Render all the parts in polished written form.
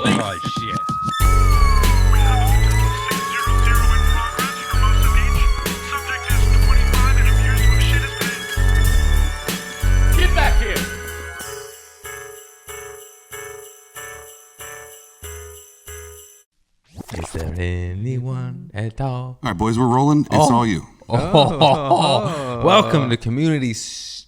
Oh, shit. Get back here! Is there anyone at all? All right, boys, we're rolling. It's all you. Welcome to Community Service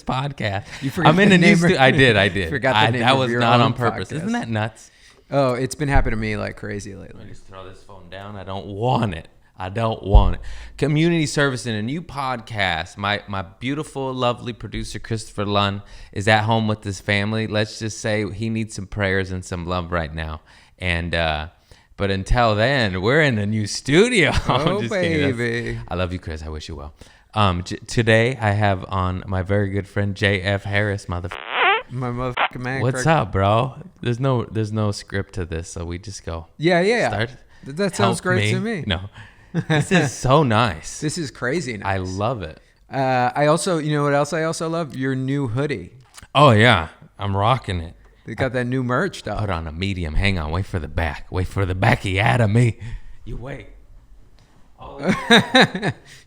Podcast. You forgot I'm in the a new name studio. I did. Forgot the name that of was your not own on purpose. podcast. Isn't that nuts? Oh, it's been happening to me like crazy Let lately. me just throw this phone down. I don't want it. Community Service in a new podcast. My beautiful, lovely producer, Christopher Lunn, is at home with his family. Let's just say he needs some prayers and some love right now. And but until then, we're in a new studio. Oh, Just kidding. baby. I love you, Chris. I wish you well. Today, I have on my very good friend, J.F. Harris, motherfucker. My motherfucking man. What's up, bro? There's no script to this, so we just go. Yeah. Start. That sounds Help great to me. No. This is so nice. This is crazy nice. I love it. I also, you know what else I also love? Your new hoodie. Oh, yeah. I'm rocking it. They got that new merch, dog. Put on a medium. Hang on. Wait for the back. Wait for the backy out of me. You wait.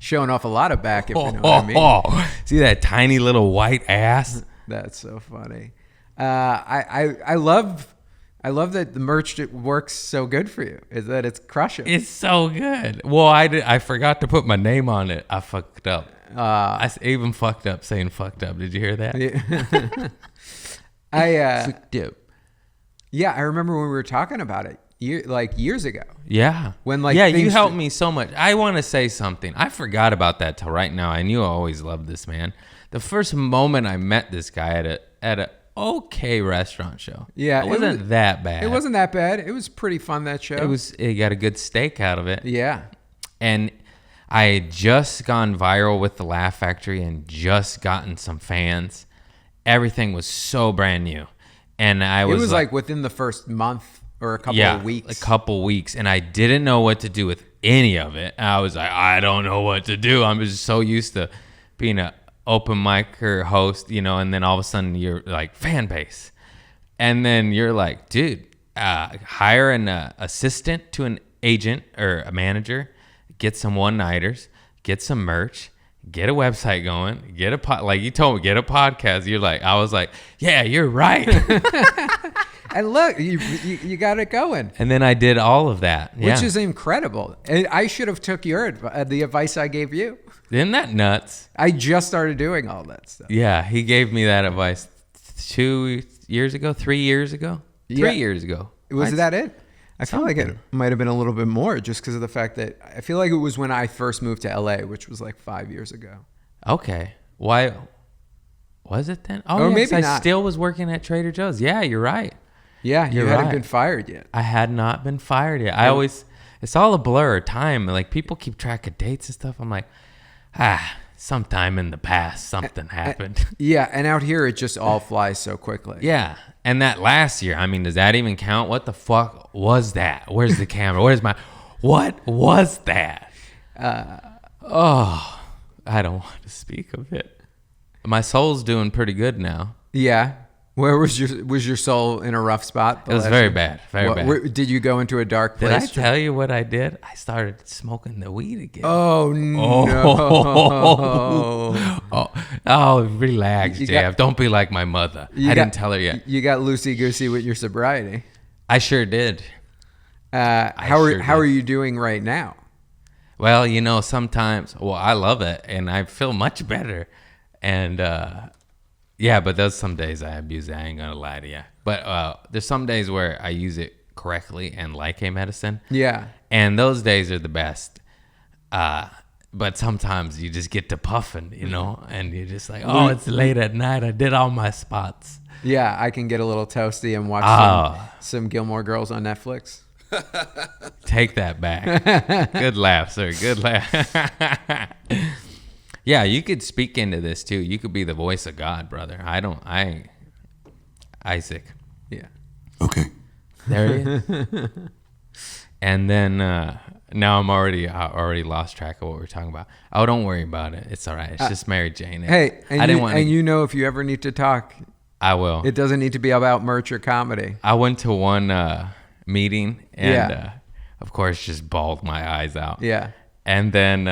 Showing off a lot of back, if you know what I mean. See that tiny little white ass? That's so funny. I love that the merch works so good for you. Is that it's crushing. It's so good. Well, I forgot to put my name on it. I fucked up. I even fucked up saying fucked up. Did you hear that? Yeah. Dope. Yeah, I remember when we were talking about it years ago. Yeah. When you things helped me so much. I want to say something. I forgot about that till right now. I knew I always loved this man. The first moment I met this guy at a okay restaurant show. Yeah, it wasn't that bad. It wasn't that bad. It was pretty fun, that show. It got a good steak out of it. Yeah. And I had just gone viral with the Laugh Factory and just gotten some fans. Everything was so brand new. And it was like within the first month or a couple of weeks. A couple weeks. And I didn't know what to do with any of it. I was like, I don't know what to do. I'm just so used to being a open micer host, and then all of a sudden you're like fan base. And then you're like, dude, hire an assistant to an agent or a manager, get some one-nighters, get some merch, get a website going, like you told me, get a podcast. I was like, yeah, you're right. And look, you got it going. And then I did all of that. Which is incredible. And I should have took the advice I gave you. Isn't that nuts? I just started doing all that stuff. Yeah, he gave me that advice 3 years ago. 3 years ago. Was that it? I feel like it might have been a little bit more just because of the fact that I feel like it was when I first moved to LA, which was like 5 years ago. Okay. Why was it then? Oh, or yeah, maybe I not. Still was working at Trader Joe's. Yeah, you're right. Yeah, you hadn't right. been fired yet. I had not been fired yet. It's all a blur of time. Like people keep track of dates and stuff. I'm like, sometime in the past, something happened. Yeah, and out here, it just all flies so quickly. Yeah, and that last year, does that even count? What the fuck was that? Where's the camera? What was that? I don't want to speak of it. My soul's doing pretty good now. Yeah. Where was your soul in a rough spot? It was very bad. Very bad. Did you go into a dark Did place? I tell you what I did? I started smoking the weed again. Oh, no. Relax, JF. Don't be like my mother. I didn't tell her yet. You got loosey-goosey with your sobriety. I sure did. How are you doing right now? Well, sometimes, I love it, and I feel much better. And, yeah, but there's some days I abuse it. I ain't going to lie to you. But there's some days where I use it correctly and like a medicine. Yeah. And those days are the best. But sometimes you just get to puffing, and you're just like, it's late at night. I did all my spots. Yeah, I can get a little toasty and watch some Gilmore Girls on Netflix. Take that back. Good laugh, sir. Good laugh. Yeah, you could speak into this too. You could be the voice of God, brother. Isaac. Yeah. Okay. There he is. And then now I'm already lost track of what we're talking about. Oh, don't worry about it. It's all right. It's just Mary Jane. Hey, if you ever need to talk, I will. It doesn't need to be about merch or comedy. I went to one meeting and of course just bawled my eyes out. Yeah. And then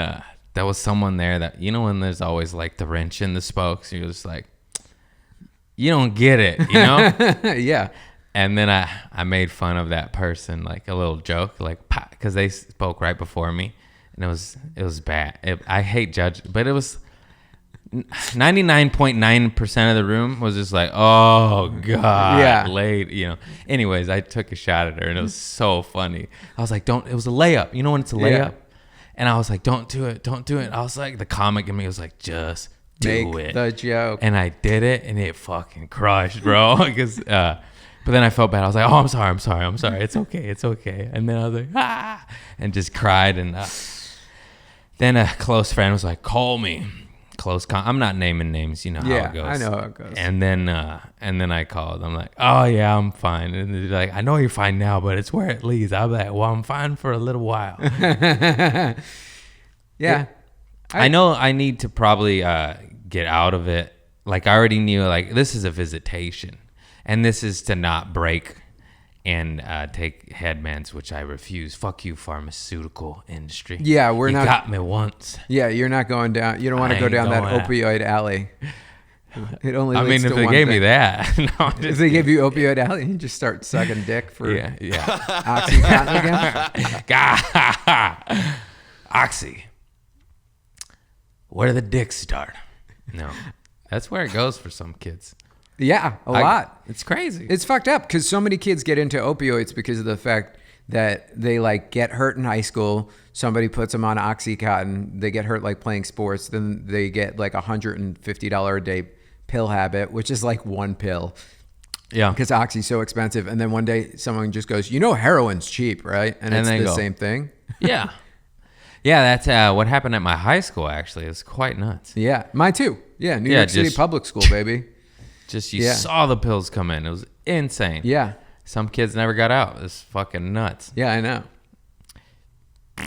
there was someone there that, you know, when there's always like the wrench in the spokes, you're just like, you don't get it, you know? Yeah. And then I made fun of that person, like a little joke, like, because they spoke right before me, and it was bad. I hate judge, but it was 99.9% of the room was just like, oh God, late, you know. Anyways, I took a shot at her, and it was so funny. I was like, it was a layup. You know when it's a layup? Yeah. And I was like, don't do it. I was like, the comic in me was like, just do it. The joke. And I did it, and it fucking crushed, bro. Because but then I felt bad. I was like, oh, I'm sorry. It's okay. And then I was like, and just cried. And then a close friend was like, call me. I'm not naming names. You know how it goes. I know how it goes. And then I called. I'm like, oh, yeah, I'm fine. And they're like, I know you're fine now, but it's where it leads. I'm like, well, I'm fine for a little while. Yeah. I know I need to probably get out of it. Like, I already knew, like, this is a visitation. And this is to not break and take headmans, which I refuse. Fuck you, pharmaceutical industry. Yeah, you got me once. Yeah, you're not going down. You don't want to go down that opioid alley. It only. I mean, if they gave me that, no, if they gave you opioid alley, you just start sucking dick for OxyContin again. Oxy. Where do the dicks start? No, that's where it goes for some kids. Yeah, a lot. It's crazy. It's fucked up because so many kids get into opioids because of the fact that they like get hurt in high school. Somebody puts them on OxyContin. They get hurt like playing sports. Then they get like $150 a day pill habit, which is like one pill. Yeah. Because Oxy's so expensive. And then one day someone just goes, you know, heroin's cheap, right? And it's the same thing. Yeah. Yeah, that's what happened at my high school, actually. It was quite nuts. Yeah, mine too. Yeah, New York City public school, baby. Just you saw the pills come in. It was insane. Yeah. Some kids never got out. It was fucking nuts. Yeah, I know.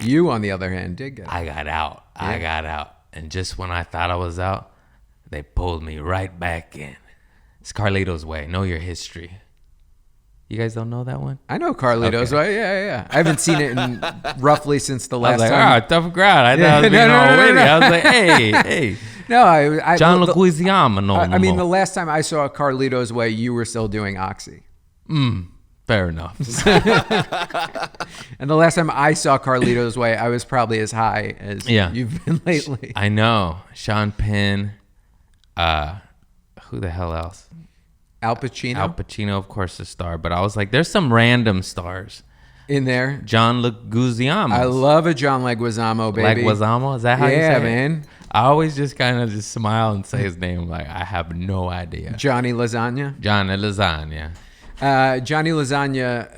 You, on the other hand, did get out. I got out. Yeah. I got out. And just when I thought I was out, they pulled me right back in. It's Carlito's Way. Know your history. You guys don't know that one? I know Carlito's Way. Yeah. I haven't seen it in roughly since the last time. I was like, tough crowd. I thought I was being all witty. I was like, hey. No, I John Leguizamo. I mean, the last time I saw Carlito's Way, you were still doing Oxy. Fair enough. And the last time I saw Carlito's Way, I was probably as high as you've been lately. I know. Sean Penn. Who the hell else? Al Pacino. Al Pacino, of course, the star. But I was like, there's some random stars in there. John Leguizamo. I love a John Leguizamo, baby. Leguizamo? Is that how you say it? Yeah, man. I always just kind of just smile and say his name. Like, I have no idea. Johnny Lasagna. Johnny Lasagna. Johnny Lasagna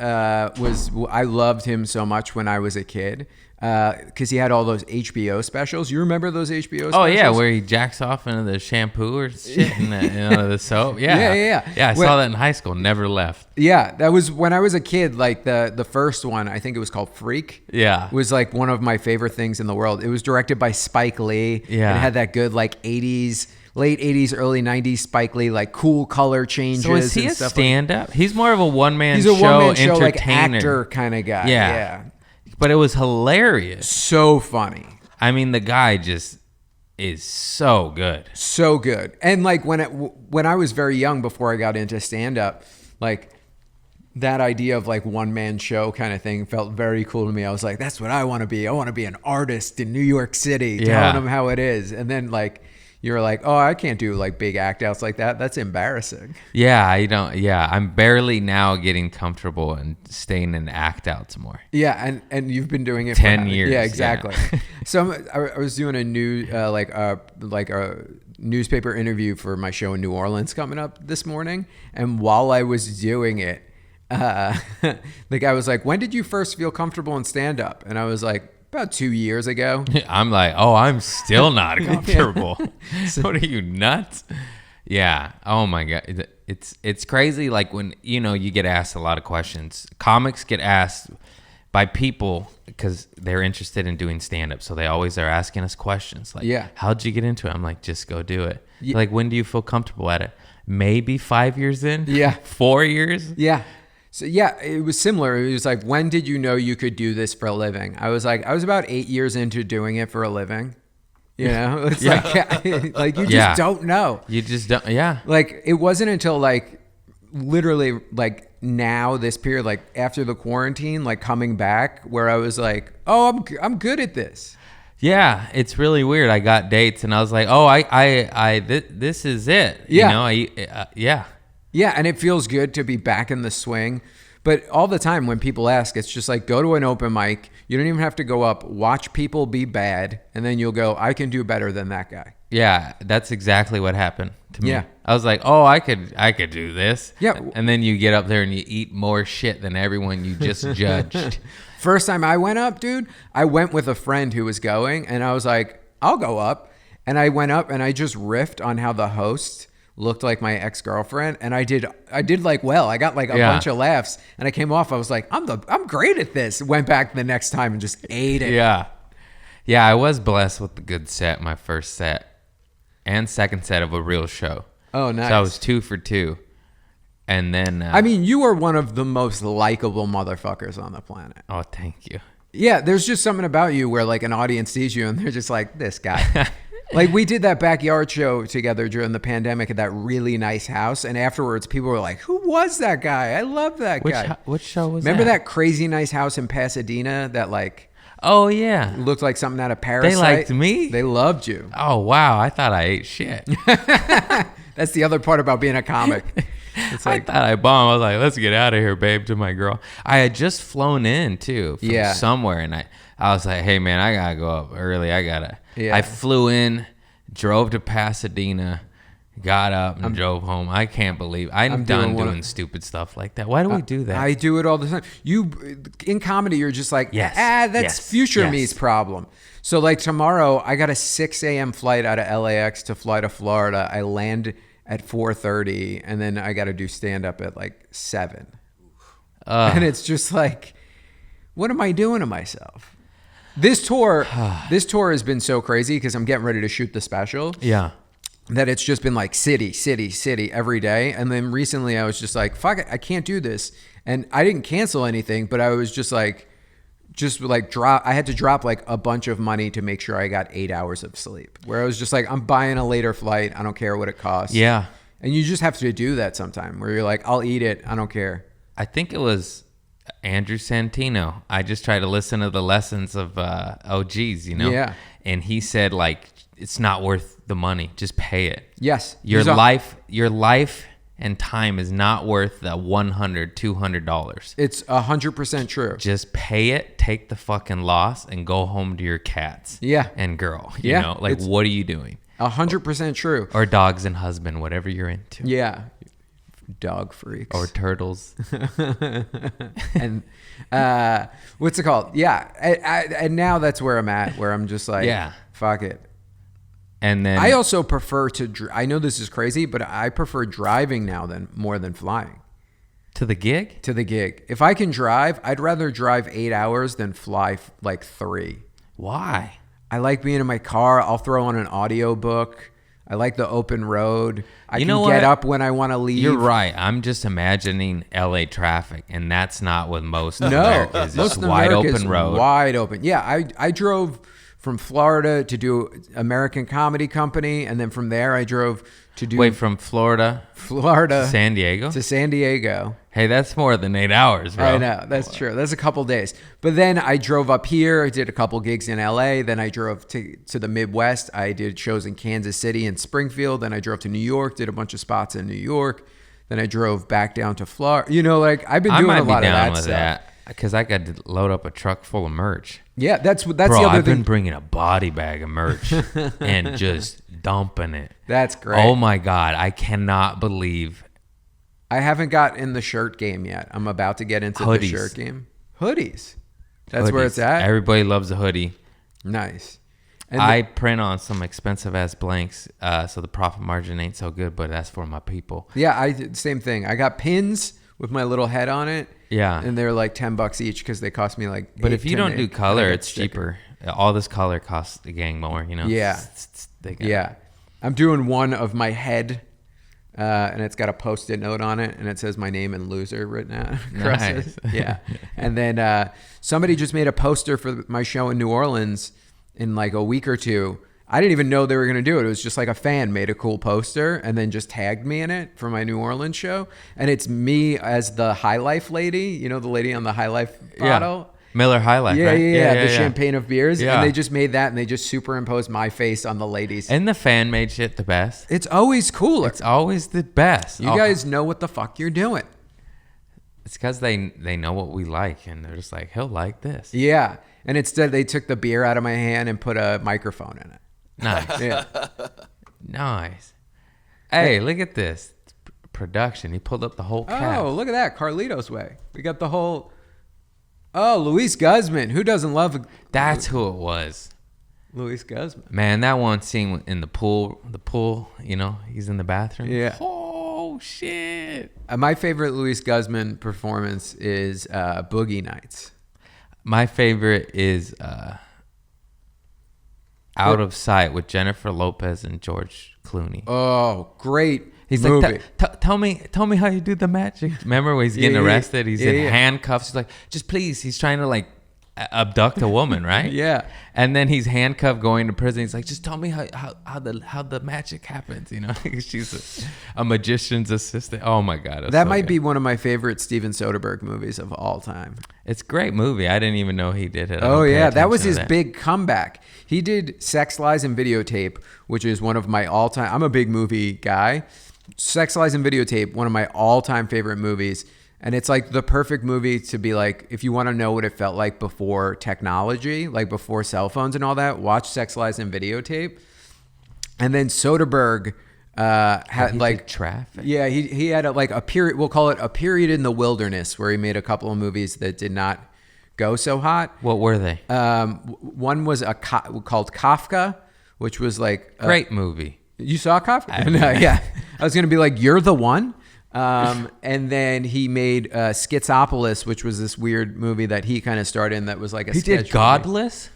I loved him so much when I was a kid because he had all those HBO specials. You remember those HBO specials? Oh, yeah, where he jacks off into the shampoo or shit and the soap. Yeah. Yeah, I saw that in high school. Never left. Yeah, that was when I was a kid. Like the first one, I think it was called Freak. Yeah. Was like one of my favorite things in the world. It was directed by Spike Lee. Yeah. It had that good like 80s. Late 80s, early 90s Spike Lee, like cool color changes. So is he a stand-up? He's more of a one-man show, entertainer. Like actor kind of guy. Yeah. But it was hilarious. So funny. I mean, the guy just is so good. So good. And like when I was very young, before I got into stand-up, like that idea of like one-man show kind of thing felt very cool to me. I was like, that's what I want to be. I want to be an artist in New York City, telling them how it is. And then like, you're like, oh, I can't do like big act outs like that. That's embarrassing. Yeah, I don't. Yeah, I'm barely now getting comfortable and staying in act outs more. Yeah, and you've been doing it 10 years. Yeah, exactly. Yeah. So I was doing a new like a newspaper interview for my show in New Orleans coming up this morning, and while I was doing it, the guy was like, "When did you first feel comfortable in stand up?" And I was like, about 2 years ago. I'm like, oh, I'm still not comfortable. What are you, nuts? Yeah. Oh my God. It's crazy. Like when, you get asked a lot of questions. Comics get asked by people because they're interested in doing stand-up. So they always are asking us questions. Like, how'd you get into it? I'm like, just go do it. Yeah. Like, when do you feel comfortable at it? maybe 5 years in. Yeah. 4 years. Yeah. So yeah, it was similar. It was like, when did you know you could do this for a living? I was about 8 years into doing it for a living. You know, it's like you just don't know. You just don't. Yeah. Like, it wasn't until like literally like now, this period, like after the quarantine, like coming back, where I was like, oh, I'm good at this. Yeah, it's really weird. I got dates and I was like, oh, this is it. Yeah. You know, yeah. Yeah, and it feels good to be back in the swing. But all the time when people ask, it's just like, go to an open mic. You don't even have to go up, watch people be bad, and then you'll go, I can do better than that guy. Yeah, that's exactly what happened to me. Yeah. I was like, oh, I could do this. Yeah. And then you get up there and you eat more shit than everyone you just judged. First time I went up, dude, I went with a friend who was going, and I was like, I'll go up. And I went up and I just riffed on how the host looked like my ex-girlfriend, and I did like, well, I got like a bunch of laughs, and I came off, I was like, I'm great at this. Went back the next time and just ate it. Yeah, I was blessed with the good set, my first set and second set of a real show. Oh, nice. So I was 2 for 2. And then I mean, you are one of the most likable motherfuckers on the planet. oh, thank you. Yeah, there's just something about you where like an audience sees you and they're just like, this guy. Like, we did that backyard show together during the pandemic at that really nice house, and afterwards people were like, who was that guy? I love that guy. Which show was Remember that? that crazy nice house in Pasadena that like Oh, yeah. looked like something out of Parasite? They liked me? They loved you. Oh, wow. I thought I ate shit. That's the other part about being a comic. It's like, I thought I bombed. I was like, let's get out of here, babe, to my girl. I had just flown in, too, from somewhere, and I was like, hey, man, I got to go up early. I flew in, drove to Pasadena, got up, and drove home. I can't believe I'm done doing stupid stuff like that. Why do we do that? I do it all the time. You, in comedy, you're just like, that's future me's problem. So like tomorrow, I got a 6 a.m. flight out of LAX to fly to Florida. I land at 4:30, and then I got to do stand-up at like 7. And it's just like, what am I doing to myself? This tour has been so crazy because I'm getting ready to shoot the special. Yeah. That it's just been like city every day. And then recently I was just like, fuck it, I can't do this. And I didn't cancel anything, but I was just like I had to drop like a bunch of money to make sure I got 8 hours of sleep. Where I was just like, I'm buying a later flight. I don't care what it costs. Yeah. And you just have to do that sometime where you're like, I'll eat it. I don't care. I think it was Andrew Santino. I just tried to listen to the lessons of OGs, you know? Yeah. And he said, like, it's not worth the money. Just pay it. Yes. Your life and time is not worth the $100, $200. It's 100% true. Just pay it, take the fucking loss, and go home to your cats. Yeah. And girl. You know? Like, what are you doing? 100% true. Or dogs and husband, whatever you're into. Yeah. Dog freaks. Or turtles. And what's it called? Yeah. And now that's where I'm at, where I'm just like, fuck it. And then I also prefer to, I know this is crazy, but I prefer driving now more than flying. To the gig? To the gig. If I can drive, I'd rather drive 8 hours than fly like 3. Why? I like being in my car. I'll throw on an audiobook. I like the open road. I can get up when I want to leave. You're right. I'm just imagining LA traffic, and that's not what most America is. It's wide open road. Wide open. Yeah, I drove from Florida to do American Comedy Company, and then from there I drove to do... Wait, from Florida to San Diego? To San Diego. Hey, that's more than 8 hours, bro. I know. That's true. That's a couple days. But then I drove up here. I did a couple gigs in LA. Then I drove to the Midwest. I did shows in Kansas City and Springfield. Then I drove to New York, did a bunch of spots in New York. Then I drove back down to Florida. You know, like, I've been doing a lot of that stuff. Because I got to load up a truck full of merch. Yeah, that's Bro, the other I've thing. been bringing a body bag of merch and just dumping it. That's great. Oh my God, I cannot believe. I haven't got in the shirt game yet. I'm about to get into the shirt game. Hoodies. That's where it's at. Everybody loves a hoodie. Nice. And I print on some expensive ass blanks, so the profit margin ain't so good, but that's for my people. Yeah, I did the same thing. I got pins with my little head on it. Yeah. And they're like $10 each because they cost me like. But if you don't do color, it's cheaper. All this color costs the gang more, you know? Yeah. Yeah. I'm doing one of my head and it's got a Post-it note on it, and it says my name and loser written out across Nice. it. Yeah. And then somebody just made a poster for my show in New Orleans in like a week or two. I didn't even know they were going to do it. It was just like a fan made a cool poster and then just tagged me in it for my New Orleans show. And it's me as the High Life lady, you know, the lady on the High Life bottle. Miller High Life, Yeah, right? yeah, the champagne of beers. Yeah. And they just made that and they just superimposed my face on the ladies. And the fan made shit the best. It's always cooler. It's always the best. You guys know what the fuck you're doing. It's because they know what we like, and they're just like, he'll like this. Yeah. And instead they took the beer out of my hand and put a microphone in it. Nice. Yeah. Nice. Hey, look at this production. He pulled up the whole cast. Oh, look at that. Carlito's Way. We got the whole... Oh, Luis Guzman. Who doesn't love... That's who it was. Luis Guzman. Man, that one scene in the pool, you know, he's in the bathroom. Yeah. Oh, shit. My favorite Luis Guzman performance is Boogie Nights. My favorite is Out of Sight with Jennifer Lopez and George Clooney. Oh, great He's movie. like, tell me how you do the magic. Remember when he's getting arrested? He's in handcuffs. He's like, just please. He's trying to like abduct a woman, right? Yeah. And then he's handcuffed going to prison. He's like, just tell me how the magic happens. You know, she's a magician's assistant. Oh my god, That might be one of my favorite Steven Soderbergh movies of all time. It's a great movie. I didn't even know he did it. Oh yeah, that was his big comeback. He did Sex, Lies, and Videotape, which is one of my all-time... I'm a big movie guy. Sex, Lies, and Videotape, one of my all-time favorite movies. And it's like the perfect movie to be like, if you want to know what it felt like before technology, like before cell phones and all that, watch Sex, Lies, and Videotape. And then Soderbergh had like... Traffic. Yeah, he had a period, we'll call it a period in the wilderness, where he made a couple of movies that did not go so hot. What were they? One was called Kafka, which was like... Great movie. You saw Kafka? No, yeah. I was going to be like, you're the one. And then he made Schizopolis, which was this weird movie that he kind of starred in that was like a He sketch did movie. Godless?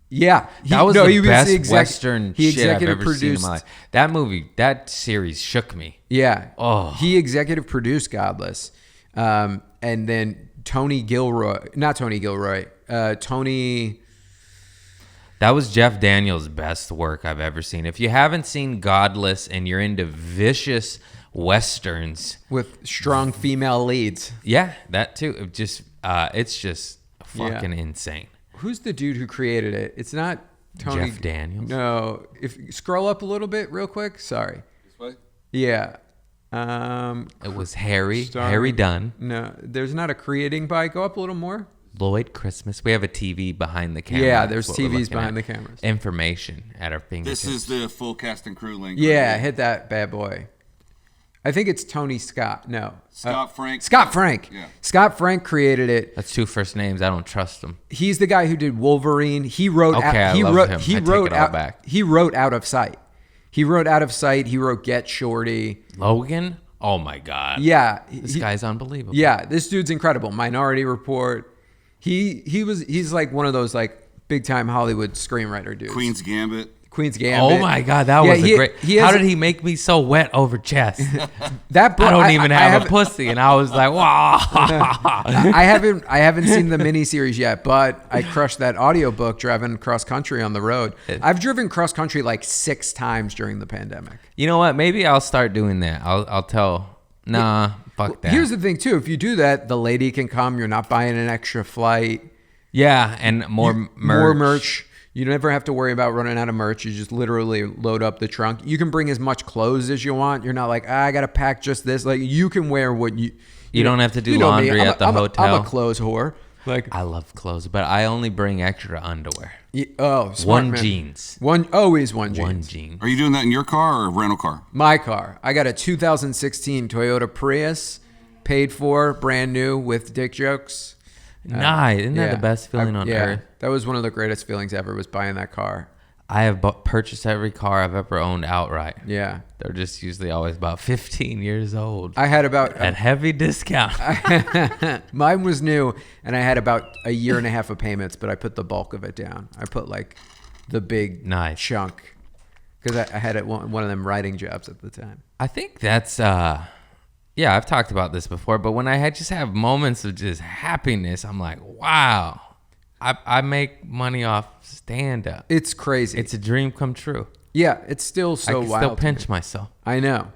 Yeah. That was the best Western he shit I've executive ever seen in produced, my life. That movie, that series shook me. Yeah. Oh. He executive produced Godless. And then Tony... That was Jeff Daniels' best work I've ever seen. If you haven't seen Godless and you're into vicious Westerns... With strong female leads. Yeah, that too. It's just fucking insane. Who's the dude who created it? It's not Tony... Jeff Daniels? No. If scroll up a little bit real quick. Sorry. This way? Yeah. It was Harry Starring- Dunn, No, there's not a creating by. Go up a little more. Lloyd Christmas. We have a TV behind the camera. Yeah, there's That's what we're TVs looking behind at. the cameras. Information at our fingertips. This is the full cast and crew link. Yeah, right? hit that bad boy. I think it's Tony Scott. No. Scott Frank. Scott Frank. Yeah. Scott Frank created it. That's two first names. I don't trust them. He's the guy who did Wolverine. He wrote Okay, out, I he love wrote him. he I take wrote it all out back. he wrote Out of Sight. He wrote Out of Sight. He wrote Get Shorty. Logan? Oh my God. Yeah. This guy's unbelievable. Yeah, this dude's incredible. Minority Report. He's like one of those like big time Hollywood screenwriter dudes. Queen's Gambit. Queen's Gambit. Oh my God, that Yeah, was a great. How has- did he make me so wet over chess? That book, I don't even have a haven't- pussy, and I was like, wow. I haven't seen the miniseries yet, but I crushed that audiobook driving cross country on the road. I've driven cross country like 6 times during the pandemic. You know what? Maybe I'll start doing that. I'll tell. Nah, fuck that. Here's the thing too: if you do that, the lady can come. You're not buying an extra flight. Yeah, and more merch. More merch. You never have to worry about running out of merch. You just literally load up the trunk. You can bring as much clothes as you want. You're not like, I got to pack just this. Like, you can wear what you... You don't have to do you know me. laundry at the hotel. I'm a clothes whore. Like, I love clothes, but I only bring extra underwear. smart One man. jeans. Always one jeans. One jean. Are you doing that in your car or a rental car? My car. I got a 2016 Toyota Prius, paid for, brand new, with dick jokes. Nice. Isn't that Yeah. the best feeling on earth? That was one of the greatest feelings ever, was buying that car. I have purchased every car I've ever owned outright. Yeah. They're just usually always about 15 years old. I had about... at heavy discount. Mine was new, and I had about a year and a half of payments, but I put the bulk of it down. I put like the big Nice. chunk, because I had one of them writing jobs at the time. I think that's yeah, I've talked about this before, but when just have moments of just happiness, I'm like, wow, I make money off stand up. It's crazy. It's a dream come true. Yeah, it's still so I can wild. still pinch myself. I know.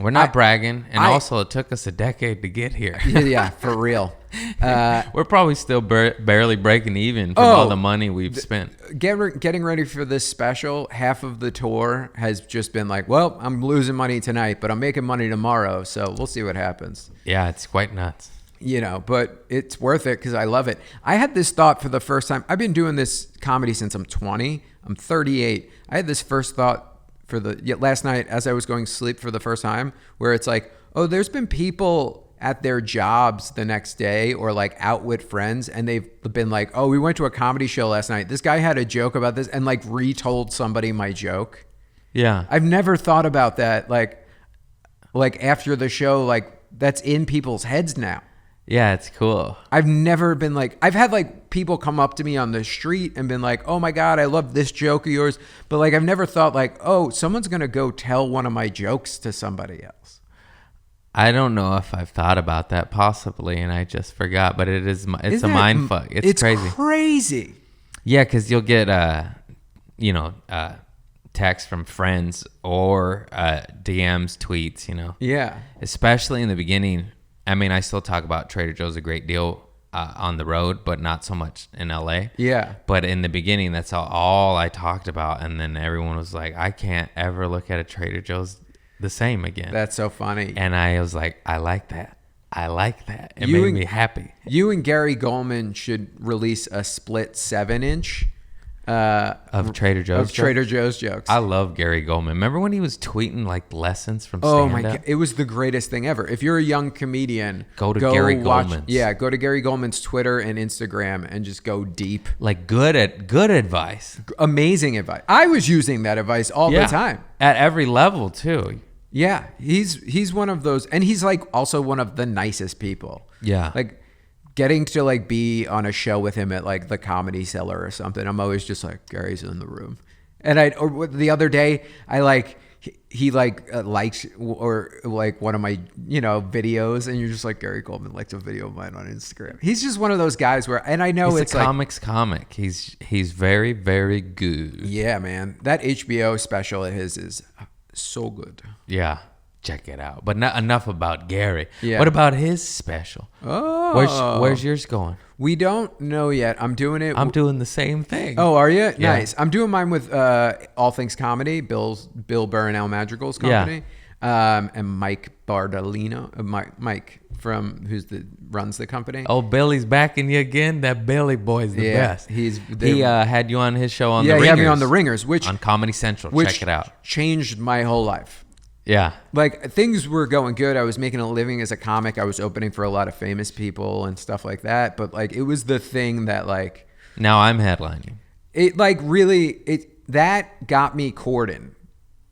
We're not bragging, and also it took us a decade to get here. Yeah, for real. We're probably still barely breaking even from all the money we've spent. Getting ready for this special, half of the tour has just been like, well, I'm losing money tonight, but I'm making money tomorrow, so we'll see what happens. Yeah, it's quite nuts. You know, but it's worth it because I love it. I had this thought for the first time. I've been doing this comedy since I'm 20. I'm 38. I had this first thought last night as I was going to sleep for the first time, where it's like, oh, there's been people at their jobs the next day or like out with friends, and they've been like, oh, we went to a comedy show last night. This guy had a joke about this, and like retold somebody my joke. Yeah. I've never thought about that. Like after the show, like that's in people's heads now. Yeah, it's cool. I've never been like, I've had like people come up to me on the street and been like, oh my God, I love this joke of yours. But like, I've never thought like, oh, someone's going to go tell one of my jokes to somebody else. I don't know if I've thought about that possibly, and I just forgot, but it's a mind fuck. It's crazy. It's crazy. Yeah, because you'll get, texts from friends or DMs, tweets, Yeah. Especially in the beginning. I mean, I still talk about Trader Joe's a great deal on the road, but not so much in LA. Yeah. But in the beginning, that's all I talked about. And then everyone was like, I can't ever look at a Trader Joe's the same again. That's so funny. And I was like, I like that. It made me happy. You and Gary Goldman should release a split 7-inch of Trader Joe's of Trader Joe's jokes. I love Gary Goldman. Remember when he was tweeting like lessons from stand-up? Oh my God, it was the greatest thing ever. If you're a young comedian, go to Gary watch, Goldman's. Yeah, go to Gary Goldman's Twitter and Instagram and just go deep. Like good advice. Amazing advice. I was using that advice all the time. At every level too. Yeah, he's one of those, and he's like also one of the nicest people. Yeah. Like getting to like be on a show with him at like the Comedy Cellar or something, I'm always just like, Gary's in the room. And the other day I like he liked or like one of my videos, and you're just like, Gary Goldman liked a video of mine on Instagram. He's just one of those guys where, and I know he's it's a comics comic. He's very, very good. Yeah, man, that HBO special of his is so good. Yeah. Check it out. But not enough about Gary. Yeah. What about his special? Oh. Where's yours going? We don't know yet. I'm doing it. I'm doing the same thing. Oh, are you? Yeah. Nice. I'm doing mine with All Things Comedy, Bill Burr and Al Madrigal's company. Yeah. And Mike Bardolino, Mike runs the company. Oh, Billy's backing you again. That Billy boy's the best. He had you on his show on the Ringers. Yeah, he had me on the Ringers, on Comedy Central. Check it out. Changed my whole life. Yeah. Like things were going good. I was making a living as a comic. I was opening for a lot of famous people and stuff like that. But like, it was the thing that like, now I'm headlining. It like really, that got me courting.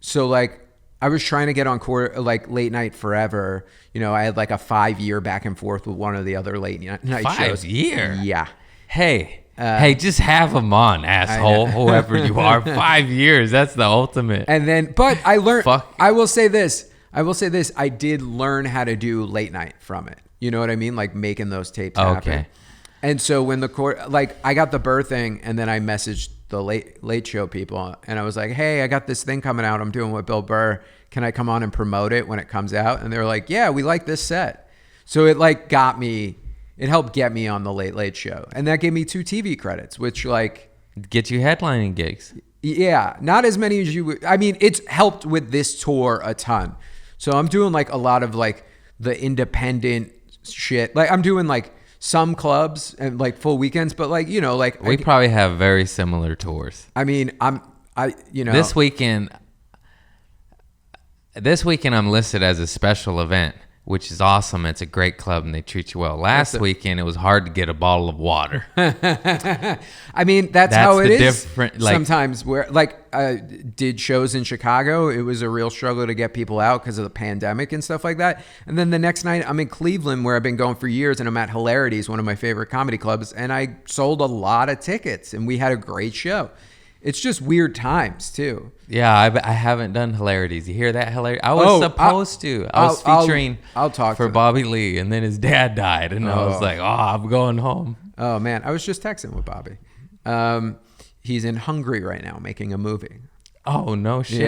So like I was trying to get on court, like Late Night Forever. I had like a 5-year back and forth with one of the other late night shows. 5 year? Yeah. Hey, just have them on, asshole, whoever you are. 5 years, that's the ultimate. And then, but I learned, I will say this, I did learn how to do late night from it. You know what I mean? Like making those tapes happen. And so when I got the Burr thing, and then I messaged the late show people, and I was like, hey, I got this thing coming out I'm doing with Bill Burr. Can I come on and promote it when it comes out? And they were like, yeah, we like this set. So it like got me. It helped get me on the Late Late Show. And that gave me 2 TV credits, which like... Get you headlining gigs. Yeah, not as many as you would... I mean, it's helped with this tour a ton. So I'm doing like a lot of like the independent shit. Like I'm doing like some clubs and like full weekends, but like, like... We probably have very similar tours. I mean, This weekend I'm listed as a special event, which is awesome. It's a great club and they treat you well. Last weekend, it was hard to get a bottle of water. I mean, that's how it is. Like, sometimes where did shows in Chicago. It was a real struggle to get people out because of the pandemic and stuff like that. And then the next night I'm in Cleveland, where I've been going for years, and I'm at Hilarities, one of my favorite comedy clubs. And I sold a lot of tickets and we had a great show. it's just weird times too. Yeah, I haven't done hilarities. You hear that hilarity? I was supposed to. I was featuring I'll talk for to them. Bobby Lee, and then his dad died, and I was like, oh, I'm going home. Oh man, I was just texting with Bobby. He's in Hungary right now making a movie. Oh no shit.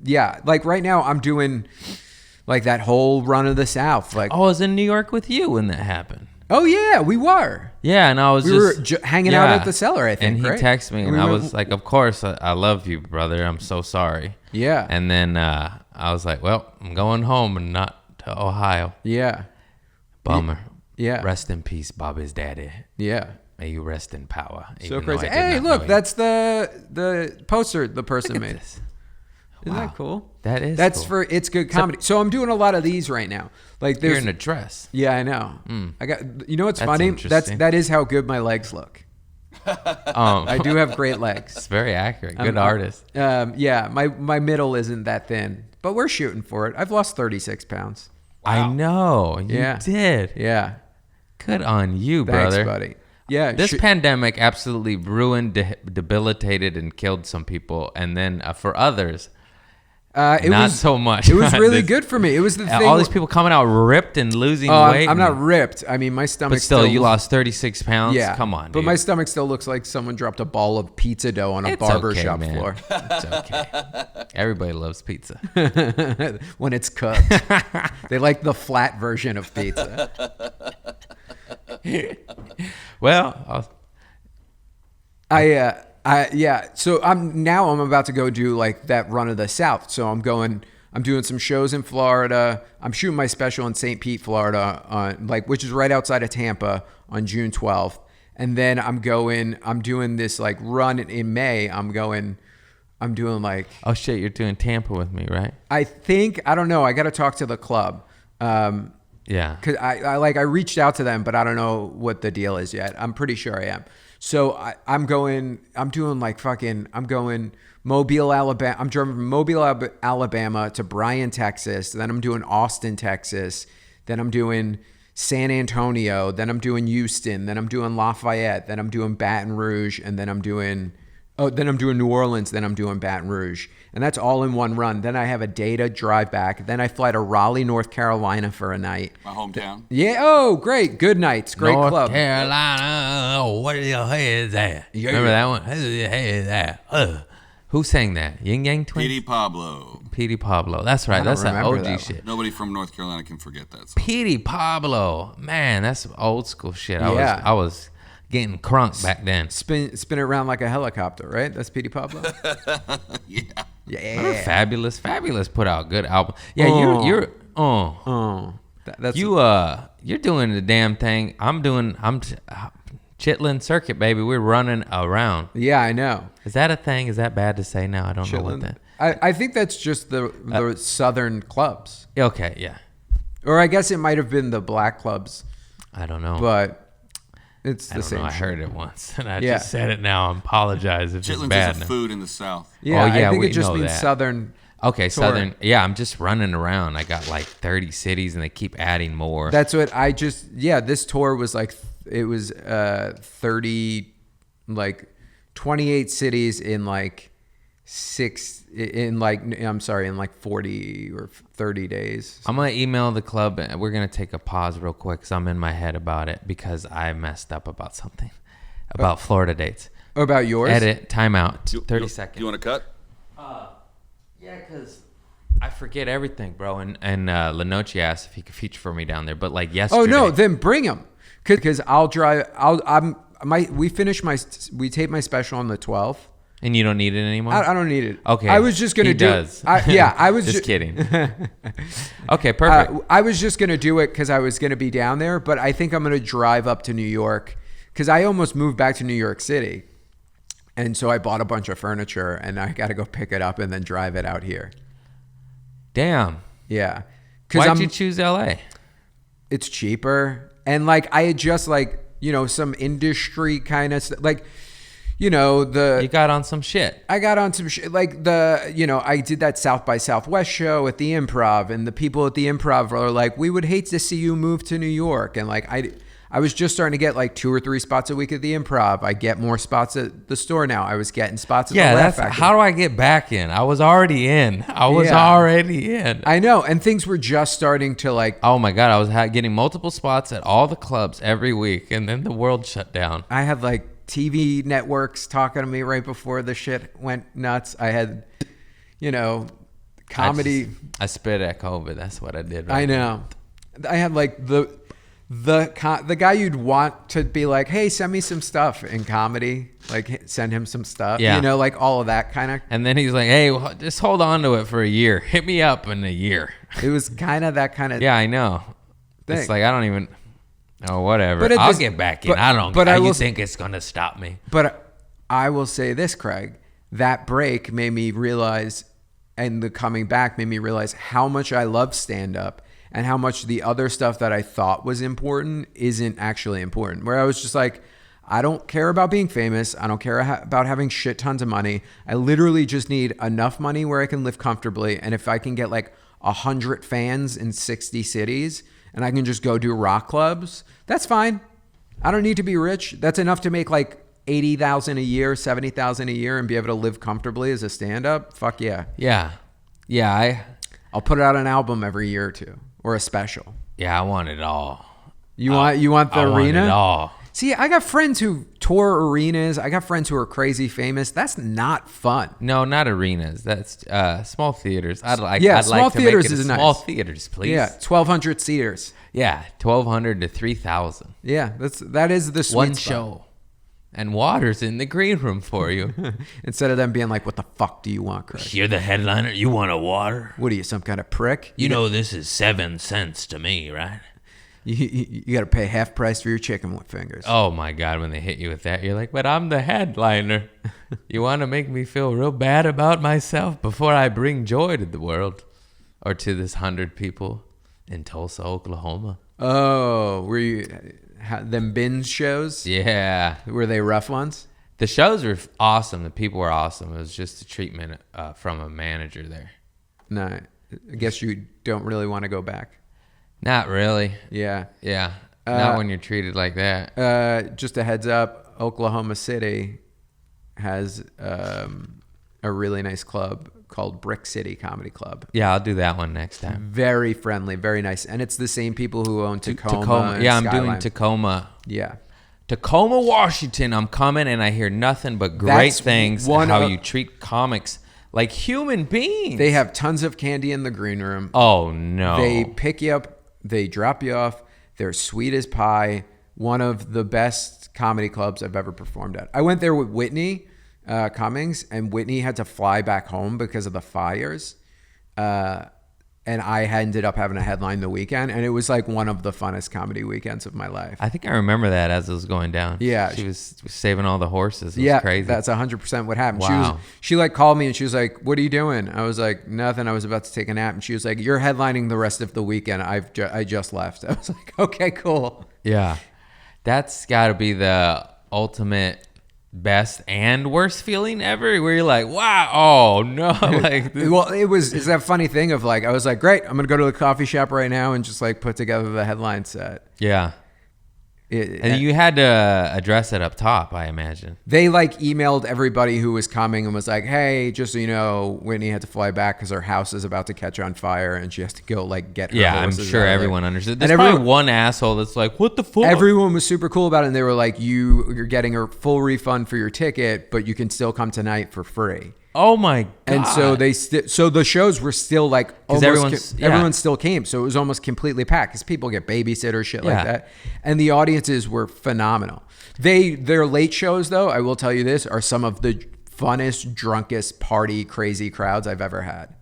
Yeah. Like right now I'm doing like that whole run of the South. Like, I was in New York with you when that happened. oh yeah, we were. Yeah, and I was We were hanging out at the Cellar, I think. And he right? texted me, and we I went- was like, "Of course, I love you, brother. I'm so sorry." Yeah. And then I was like, "Well, I'm going home and not to Ohio." Yeah. Bummer. Yeah. Rest in peace, Bobby's daddy. Yeah. May you rest in power. So even though crazy. I did Hey, not look, know you. that's the poster the person made. This. Isn't Wow. that cool? That is That's cool. for It's Good Comedy. So I'm doing a lot of these right now. Like You're there's in a dress. Yeah, I know. I got you know what's That's funny? interesting. That is how good my legs look. I do have great legs. It's very accurate. Good artist. Yeah, my middle isn't that thin, but we're shooting for it. I've lost 36 pounds. I know. You Yeah. did. Yeah. Good on you, Thanks, brother. buddy. Yeah. This pandemic absolutely ruined, debilitated, and killed some people, and then for others, it not was so much. It was really This- good for me. It was the thing. all these people coming out ripped and losing Oh, weight. I'm not and- ripped. I mean, my stomach. But still, you lost 36 pounds. Yeah. Come on, But dude. my stomach still looks like someone dropped a ball of pizza dough on a It's barber okay, shop man. floor It's okay. Everybody loves pizza. when it's cooked. They like the flat version of pizza. Well, So I'm about to go do like that run of the South. So I'm doing some shows in Florida. I'm shooting my special in St. Pete, Florida, which is right outside of Tampa on June 12th. And then I'm doing this like run in May. I'm doing like, oh shit, you're doing Tampa with me, right? I don't know. I got to talk to the club. Yeah. Cause I reached out to them, but I don't know what the deal is yet. I'm pretty sure I am. So I'm going Mobile, Alabama. I'm driving from Mobile, Alabama to Bryan, Texas. Then I'm doing Austin, Texas. Then I'm doing San Antonio. Then I'm doing Houston. Then I'm doing Lafayette. Then I'm doing Baton Rouge. And then I'm doing New Orleans. Then I'm doing Baton Rouge. And that's all in one run. Then I have a day to drive back. Then I fly to Raleigh, North Carolina for a night. My hometown. Yeah. Oh, great. Good nights. Great North club. Carolina. Oh, what the hell is that? Remember that one? What the hell is that? Who sang that? Yin Yang Twins? Petey Pablo. Petey Pablo. That's right. don't That's that remember OG that one. shit. Nobody from North Carolina can forget that song. Petey Pablo. Man, that's old school shit. Yeah. I was getting crunk back then. Spin it around like a helicopter, right? That's Petey Pablo. Yeah. Remember Yeah. Fabulous? Fabulous put out good album. Yeah, Oh. you're That's you're doing the damn thing. I'm Chitlin Circuit, baby. We're running around. Yeah, I know. Is that a thing? Is that bad to say now? I don't know what that. I think that's just the southern clubs, Okay, yeah. or I guess it might have been the black clubs, I don't know. but it's I the don't same. know. I shit. heard it once, and I Yeah. just said it now. I apologize if it's Chitlins bad. is a now. food in the South. Yeah, Oh, yeah, I think we it just know means that. southern. Okay, tour. Southern. Yeah, I'm just running around. I got like 30 cities, and they keep adding more. That's what I just. Yeah, this tour was like it was 30, like 28 cities in like in like 40 or 30 days. I'm gonna email the club, and we're gonna take a pause real quick because I'm in my head about it because I messed up about something about Florida dates. About yours? Edit, timeout, 30 seconds. You want to cut? Yeah, because I forget everything, bro. And Lenoci asked if he could feature for me down there, but like yesterday. Oh no, then bring him, because I'll drive. We tape my special on the 12th. And you don't need it anymore? I don't need it. Okay. I was just gonna He do. does. I was just kidding. Okay, perfect. I was just gonna do it because I was gonna be down there, but I think I'm gonna drive up to New York because I almost moved back to New York City, and so I bought a bunch of furniture and I got to go pick it up and then drive it out here. Damn. Yeah, Why'd you choose LA? It's cheaper, and like I had just like some industry kind of like. You got on some shit. I got on some shit like I did that South by Southwest show at the Improv, and the people at the Improv are like, we would hate to see you move to New York. And like, I I was just starting to get like 2 or 3 spots a week at the Improv. I get more spots at the store now. I was getting spots at the Laugh Factory. How do I get back in? I was already in. Already in. I know. And things were just starting to like. Oh my God. I was getting multiple spots at all the clubs every week. And then the world shut down. I had like TV networks talking to me right before the shit went nuts. I had, comedy. I spit at COVID. That's what I did. I know. I had like the guy you'd want to be like, hey, send me some stuff in comedy. Like send him some stuff. Yeah. Like all of that kind of. And then he's like, hey, just hold on to it for a year. Hit me up in a year. It was kind of that kind of. Yeah, I know. Thing. It's like, I don't even. Oh, whatever. I'll get back in. I don't. But you think it's gonna stop me? But I will say this, Craig. That break made me realize, and the coming back made me realize how much I love stand up and how much the other stuff that I thought was important isn't actually important. Where I was just like, I don't care about being famous. I don't care about having shit tons of money. I literally just need enough money where I can live comfortably. And if I can get like 100 fans in 60 cities and I can just go do rock clubs, that's fine. I don't need to be rich. That's enough to make like 80,000 a year, 70,000 a year and be able to live comfortably as a stand-up. Fuck yeah. Yeah. I'll put out an album every year or two or a special. Yeah, I want it all. You want the arena? Want it all. See, I got friends who tour arenas. I got friends who are crazy famous. That's not fun. No, not arenas. That's small theaters. I'd small like to theaters make it is small nice. theaters, please. Yeah, 1,200 seaters. Yeah, 1,200 to 3,000. Yeah, that is the sweet One spot. show. And water's in the green room for you. Instead of them being like, what the fuck do you want, Chris? You're the headliner. You want a water? What are you, some kind of prick? You know this is 7 cents to me, right? You got to pay half price for your chicken fingers. Oh my God, when they hit you with that, you're like, but I'm the headliner. You want to make me feel real bad about myself before I bring joy to the world or to this 100 people in Tulsa, Oklahoma. Oh, were you them binge shows? Yeah. Were they rough ones? The shows were awesome. The people were awesome. It was just a treatment from a manager there. No, I guess you don't really want to go back. Not really. Yeah. Yeah. Not when you're treated like that. Just a heads up, Oklahoma City has a really nice club called Brick City Comedy Club. Yeah, I'll do that one next time. Very friendly, very nice. And it's the same people who own Tacoma. Yeah, I'm Skyline. doing Tacoma. Yeah. Tacoma, Washington. I'm coming and I hear nothing but great That's things. How you treat comics like human beings. They have tons of candy in the green room. Oh, no. They pick you up. They drop you off. They're sweet as pie. One of the best comedy clubs I've ever performed at. I went there with Whitney Cummings, and Whitney had to fly back home because of the fires. And I ended up having a headline the weekend, and it was like one of the funnest comedy weekends of my life. I think I remember that as it was going down. Yeah. She was saving all the horses. It was crazy. That's 100% what happened. Wow. She like called me and she was like, what are you doing? I was like, nothing. I was about to take a nap. And she was like, you're headlining the rest of the weekend. I just left. I was like, okay, cool. Yeah. That's got to be the ultimate best and worst feeling ever, where you're like, wow, oh no. Like, well, it's that funny thing of like, I was like, great, I'm gonna go to the coffee shop right now and just like put together the headline set. Yeah. And you had to address it up top, I imagine. They like emailed everybody who was coming and was like, hey, just so you know, Whitney had to fly back because her house is about to catch on fire and she has to go like get her I'm horses sure out of everyone there. understood. There's probably one asshole that's like, what the fuck? Everyone was super cool about it, and they were like, you're getting a full refund for your ticket, but you can still come tonight for free. Oh my God. And so so the shows were still like almost everyone still came, so it was almost completely packed because people get babysitters, shit like that, and the audiences were phenomenal. Their late shows, though, I will tell you this, are some of the funnest, drunkest, party, crazy crowds I've ever had.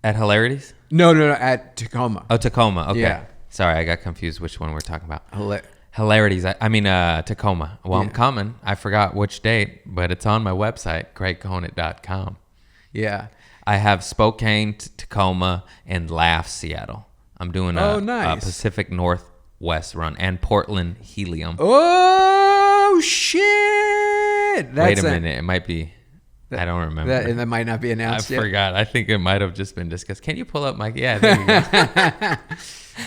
At Hilarities? No, at Tacoma. Oh, Tacoma. Okay. Yeah. Sorry, I got confused which one we're talking about. Hilarities. I mean, Tacoma. Well, I'm coming. I forgot which date, but it's on my website, CraigConant.com. Yeah. I have Spokane, Tacoma, and Laugh, Seattle. I'm doing a Pacific Northwest run, and Portland, Helium. Oh, shit. Wait a minute. It might be I don't remember. And that might not be I announced yet. forgot. I think it might have just been discussed. Can you pull up my? Yeah, there you go.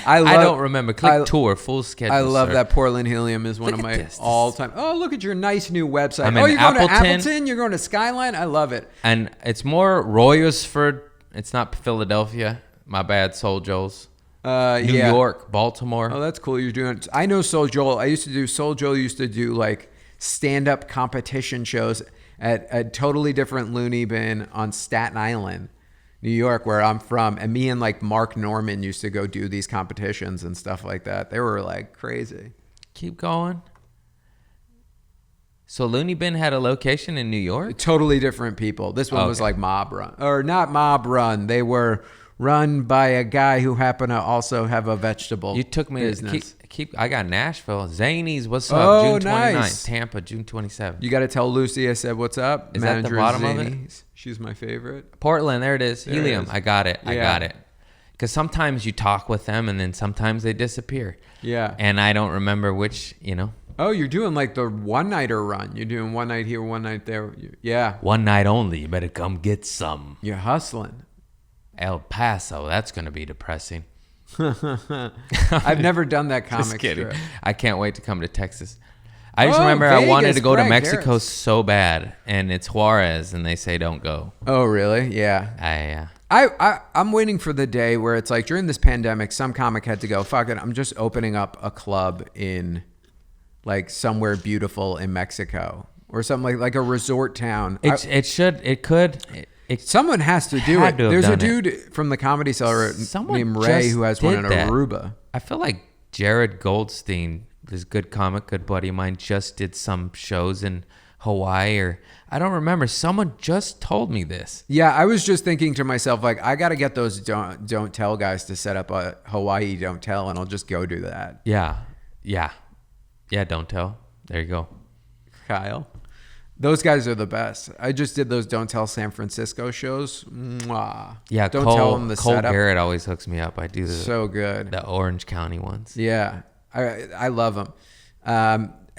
I don't remember. Click tour, full schedule. I love sir. that Portland Helium is one Look of at my this. all-time. Oh, look at your nice new website. I'm Oh, in you're going to Appleton. Appleton? You're going to Skyline? I love it. And it's more Royersford. It's not Philadelphia. My bad, Soul Joel's. New York, Baltimore. Oh, that's cool. You're doing. I know Soul Joel. Soul Joel used to do like stand-up competition shows at a totally different loony bin on Staten Island, New York, where I'm from. And me and like Mark Norman used to go do these competitions and stuff like that. They were like crazy. Keep going. So Looney Bin had a location in New York? Totally different people. This one was Okay. like mob run, or not mob run. They were run by a guy who happened to also have a vegetable You took me business. I got Nashville. Zany's, what's up? Oh, June 29th. nice. Tampa, June 27th. You got to tell Lucy I said what's up. Is that the bottom of it? Zany's. She's my favorite. Portland, there it is. There it Helium. is. I got it. I Yeah. got it. Because sometimes you talk with them and then sometimes they disappear. Yeah. And I don't remember which, Oh, you're doing like the one-nighter run. You're doing one night here, one night there. Yeah. one night only. You better come get some. You're hustling. El Paso. That's going to be depressing. I've never done that comic Just kidding. strip. I can't wait to come to Texas. I just Oh, remember I wanted Vegas, to go to Greg, Mexico Harris. so bad. And it's Juarez and they say don't go. Oh, really? Yeah. I I'm waiting for the day where it's like during this pandemic, some comic had to go, fuck it, I'm just opening up a club in like somewhere beautiful in Mexico or something like a resort town. Someone has to do had it. to have There's a done it. dude from the Comedy Cellar Someone named Ray just who has one did in that. Aruba. I feel like Jared Goldstein, this good comic, good buddy of mine, just did some shows in Hawaii or I don't remember. Someone just told me this. Yeah, I was just thinking to myself, like, I got to get those don't tell guys to set up a Hawaii don't tell, and I'll just go do that. Yeah. Don't tell. There you go. Kyle. Those guys are the best. I just did those Don't Tell San Francisco shows. Mwah. Yeah, Don't Cole, tell them the Cole setup. Garrett always hooks me up. I do So good. the Orange County ones. Yeah, I love them.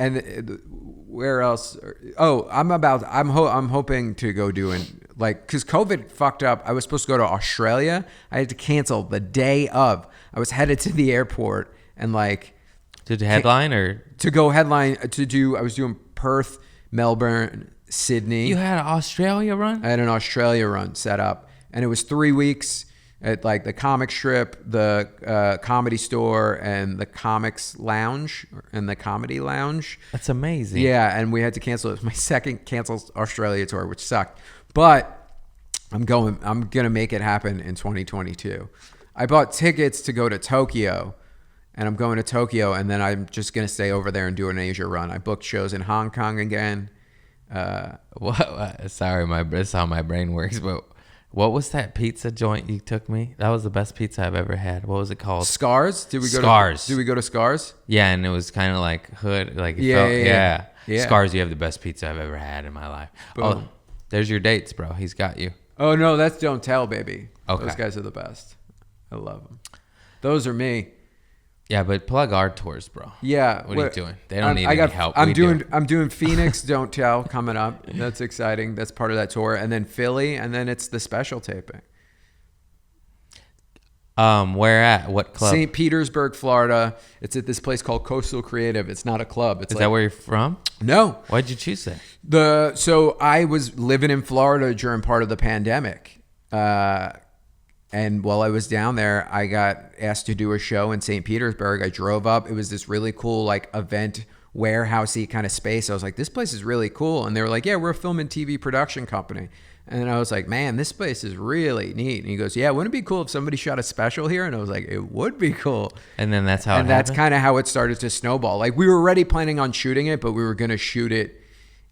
And where else? Oh, I'm hoping to go doing like because COVID fucked up. I was supposed to go to Australia. I had to cancel the day of. I was headed to the airport and like Did you headline or to go headline to do. I was doing Perth, Melbourne, Sydney. you had an Australia run? I had an Australia run set up, and it was 3 weeks at like the comic strip, the comedy store, and the comics lounge and the comedy lounge. That's amazing. Yeah, and we had to cancel. It was my second canceled Australia tour, which sucked. But I'm gonna make it happen in 2022. I bought tickets to go to Tokyo, and I'm going to Tokyo, and then I'm just gonna stay over there and do an Asia run. I booked shows in Hong Kong again. What? Sorry, that's how my brain works. But what was that pizza joint you took me? That was the best pizza I've ever had. What was it called? Scars? Did we go Scars. Did we go to Scars? Yeah, and it was kind of like hood. Like it Yeah. Scars, you have the best pizza I've ever had in my life. Boom. Oh, there's your dates, bro. He's got you. Oh no, that's Don't Tell, baby. Okay. Those guys are the best. I love them. Those are me. Yeah, but plug our tours, bro. Yeah. What are you doing? They don't need any help. I'm We doing do. I'm doing Phoenix Don't Tell coming up. That's exciting. That's part of that tour. And then Philly, and then it's the special taping. Where at? What club? St. Petersburg, Florida. It's at this place called Coastal Creative. It's not a club. It's Is like, that where you're from? No. Why'd you choose that? So I was living in Florida during part of the pandemic. And while I was down there, I got asked to do a show in St. Petersburg. I drove up. It was this really cool, like, event warehousey kind of space. I was like, this place is really cool. And they were like, yeah, we're a film and TV production company. And I was like, man, this place is really neat. And he goes, yeah, wouldn't it be cool if somebody shot a special here? And I was like, it would be cool. And then that's how And it that's happened? kind of how it started to snowball. Like, we were already planning on shooting it, but we were going to shoot it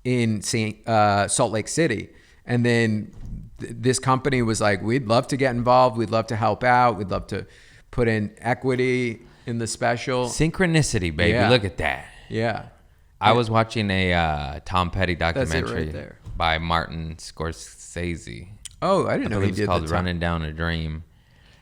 in Salt Lake City. And then this company was like, we'd love to get involved. We'd love to help out. We'd love to put in equity in the special. Synchronicity, baby. Yeah. Look at that. Yeah. I was watching a Tom Petty That's documentary it right there. by Martin Scorsese. Oh, I didn't know he It was did called the Running Down a Dream.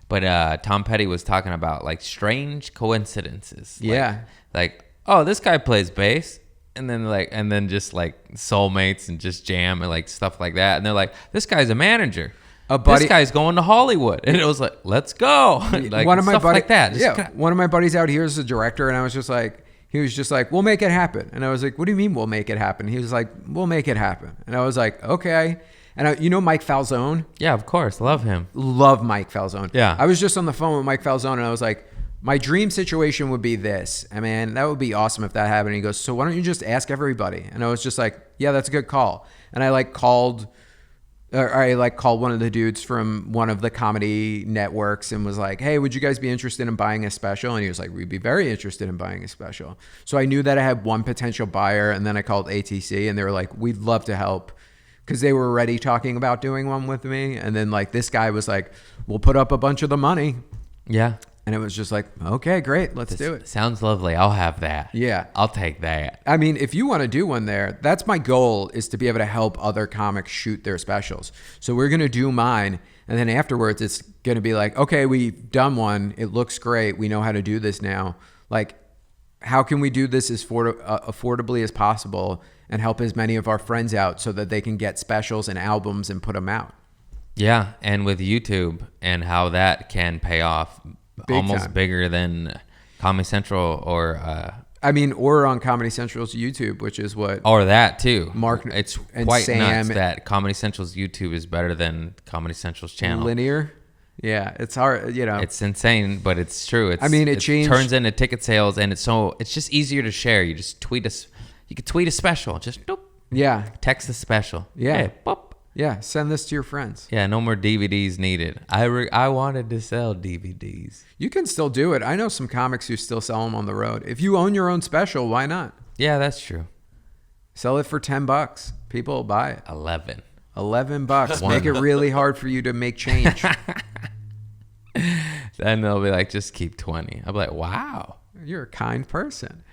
But Tom Petty was talking about like strange coincidences. Yeah. Like, oh, this guy plays bass. And then just like soulmates and just jam and like stuff like that. And they're like, this guy's a manager. This guy's going to Hollywood. And it was like, let's go. Like one of my stuff like that. One of my buddies out here is a director, and I was just like, he was just like, we'll make it happen. And I was like, what do you mean we'll make it happen? He was like, we'll make it happen. And I was like, okay. And you know Mike Falzone? Yeah, of course. Love him. Love Mike Falzone. Yeah. I was just on the phone with Mike Falzone, and I was like, my dream situation would be this. I mean, that would be awesome if that happened. And he goes, so why don't you just ask everybody? And I was just like, yeah, that's a good call. And I called one of the dudes from one of the comedy networks and was like, hey, would you guys be interested in buying a special? And he was like, we'd be very interested in buying a special. So I knew that I had one potential buyer, and then I called ATC, and they were like, we'd love to help, because they were already talking about doing one with me. And then like this guy was like, we'll put up a bunch of the money. Yeah. And it was just like, okay, great, let's do it. Sounds lovely. I'll have that. Yeah. I'll take that. I mean, if you want to do one there, that's my goal, is to be able to help other comics shoot their specials. So we're going to do mine. And then afterwards, it's going to be like, okay, we've done one. It looks great. We know how to do this now. Like, how can we do this as affordably as possible and help as many of our friends out so that they can get specials and albums and put them out? Yeah. And with YouTube and how that can pay off. Almost bigger than Comedy Central or or on Comedy Central's YouTube, which is what or that too. Mark it's and quite Sam, nuts that Comedy Central's YouTube is better than Comedy Central's channel. Linear. Yeah, it's hard, you know. It's insane, but it's true. It changed. Turns into ticket sales, and it's just easier to share. You just tweet us. You could tweet a special. Just doop. Yeah. Text the special. Yeah. Hey, boop. Yeah, send this to your friends. Yeah, no more DVDs needed. I wanted to sell DVDs. You can still do it. I know some comics who still sell them on the road. If you own your own special, why not? Yeah, that's true. Sell it for $10. People will buy it. $11. Make it really hard for you to make change. Then they'll be like, just keep 20. I'll be like, wow. You're a kind person.